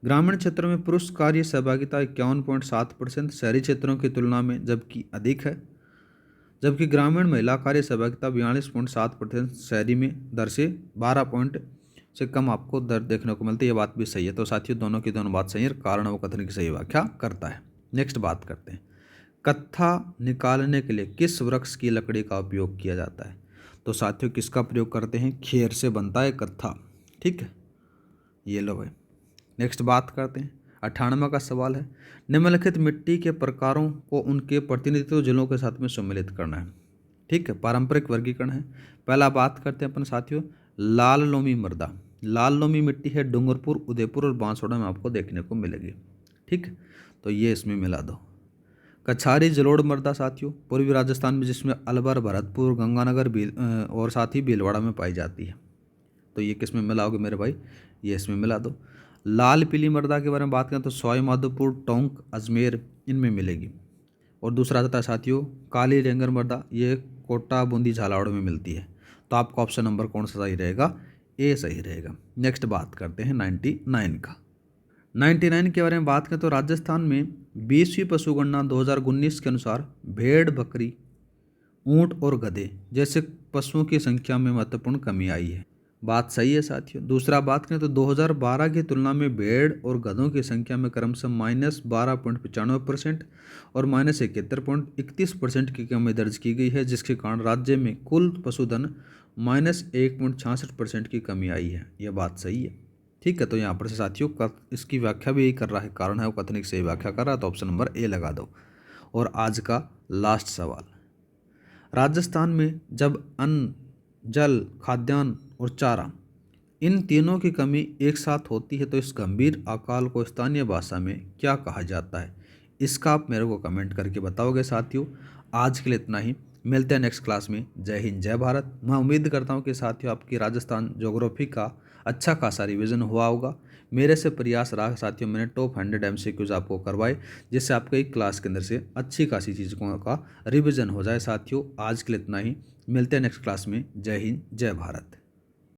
ग्रामीण क्षेत्र में पुरुष कार्य सहभागिता 51.7% शहरी क्षेत्रों की तुलना में जबकि अधिक है, जबकि ग्रामीण महिला कार्य सहभागिता 42.7% शहरी में दर से 12 पॉइंट से कम आपको दर देखने को मिलती है। ये बात भी सही है। तो साथियों दोनों की दोनों बात सही है, कारण व कथन की सही व्याख्या करता है। नेक्स्ट बात करते हैं। कत्था निकालने के लिए किस वृक्ष की लकड़ी का उपयोग किया जाता है। तो साथियों किसका प्रयोग करते हैं, खेर से बनता है कत्था। ठीक है, ये लो भाई। नेक्स्ट बात करते हैं 98वां का सवाल है, निम्नलिखित मिट्टी के प्रकारों को उनके प्रतिनिधित्व जिलों के साथ में सम्मिलित करना है। ठीक है, पारंपरिक वर्गीकरण है। पहला बात करते हैं अपन साथियों लाल लोमी मृदा। लाल लोमी मिट्टी है डूंगरपुर, उदयपुर और बांसवाड़ा में आपको देखने को मिलेगी। ठीक, तो ये इसमें मिला दो। कछारी जलोढ़ मृदा साथियों पूर्वी राजस्थान में, जिसमें अलवर, भरतपुर, गंगानगर और साथ ही भीलवाड़ा में पाई जाती है। तो ये किस में मिलाओगे मेरे भाई, ये इसमें मिला दो। लाल पीली मृदा के बारे में बात करें तो सवाई माधोपुर, टोंक, अजमेर इनमें मिलेगी। और दूसरा आता है साथियों काली रेंगर मृदा, ये कोटा, बूंदी, झालावाड़ में मिलती है। तो आपका ऑप्शन नंबर कौन सा सही रहेगा, ए सही रहेगा। नेक्स्ट बात करते हैं 99 का। 99 के बारे में बात करें तो राजस्थान में 20वीं पशुगणना 2019 के अनुसार भेड़, बकरी, ऊंट और गधे जैसे पशुओं की संख्या में महत्वपूर्ण कमी आई है। बात सही है साथियों। दूसरा बात करें तो 2012 की तुलना में भेड़ और गधों की संख्या में क्रमशः -12.95% और -71.31% की कमी दर्ज की गई है, जिसके कारण राज्य में कुल पशुधन -1.66% की कमी आई है। यह बात सही है। ठीक है, तो यहाँ पर से साथियों इसकी व्याख्या भी यही कर रहा है, कारण है वो कथनिक से व्याख्या कर रहा है, तो ऑप्शन नंबर ए लगा दो। और आज का लास्ट सवाल, राजस्थान में जब अन्न, जल, खाद्यान्न और चारा इन तीनों की कमी एक साथ होती है तो इस गंभीर अकाल को स्थानीय भाषा में क्या कहा जाता है, इसका आप मेरे को कमेंट करके बताओगे साथियों। आज के लिए इतना ही, मिलते हैं नेक्स्ट क्लास में। जय हिंद, जय भारत। मैं उम्मीद करता हूँ कि साथियों आपकी राजस्थान ज्योग्राफी का अच्छा खासा रिवीजन हुआ होगा। मेरे से प्रयास रहा साथियों, मैंने टॉप 100 MCQs आपको करवाए, जिससे आपके एक क्लास के अंदर से अच्छी खासी चीज़ों का रिवीजन हो जाए साथियों। आज के लिए इतना ही, मिलते हैं नेक्स्ट क्लास में। जय हिंद, जय भारत।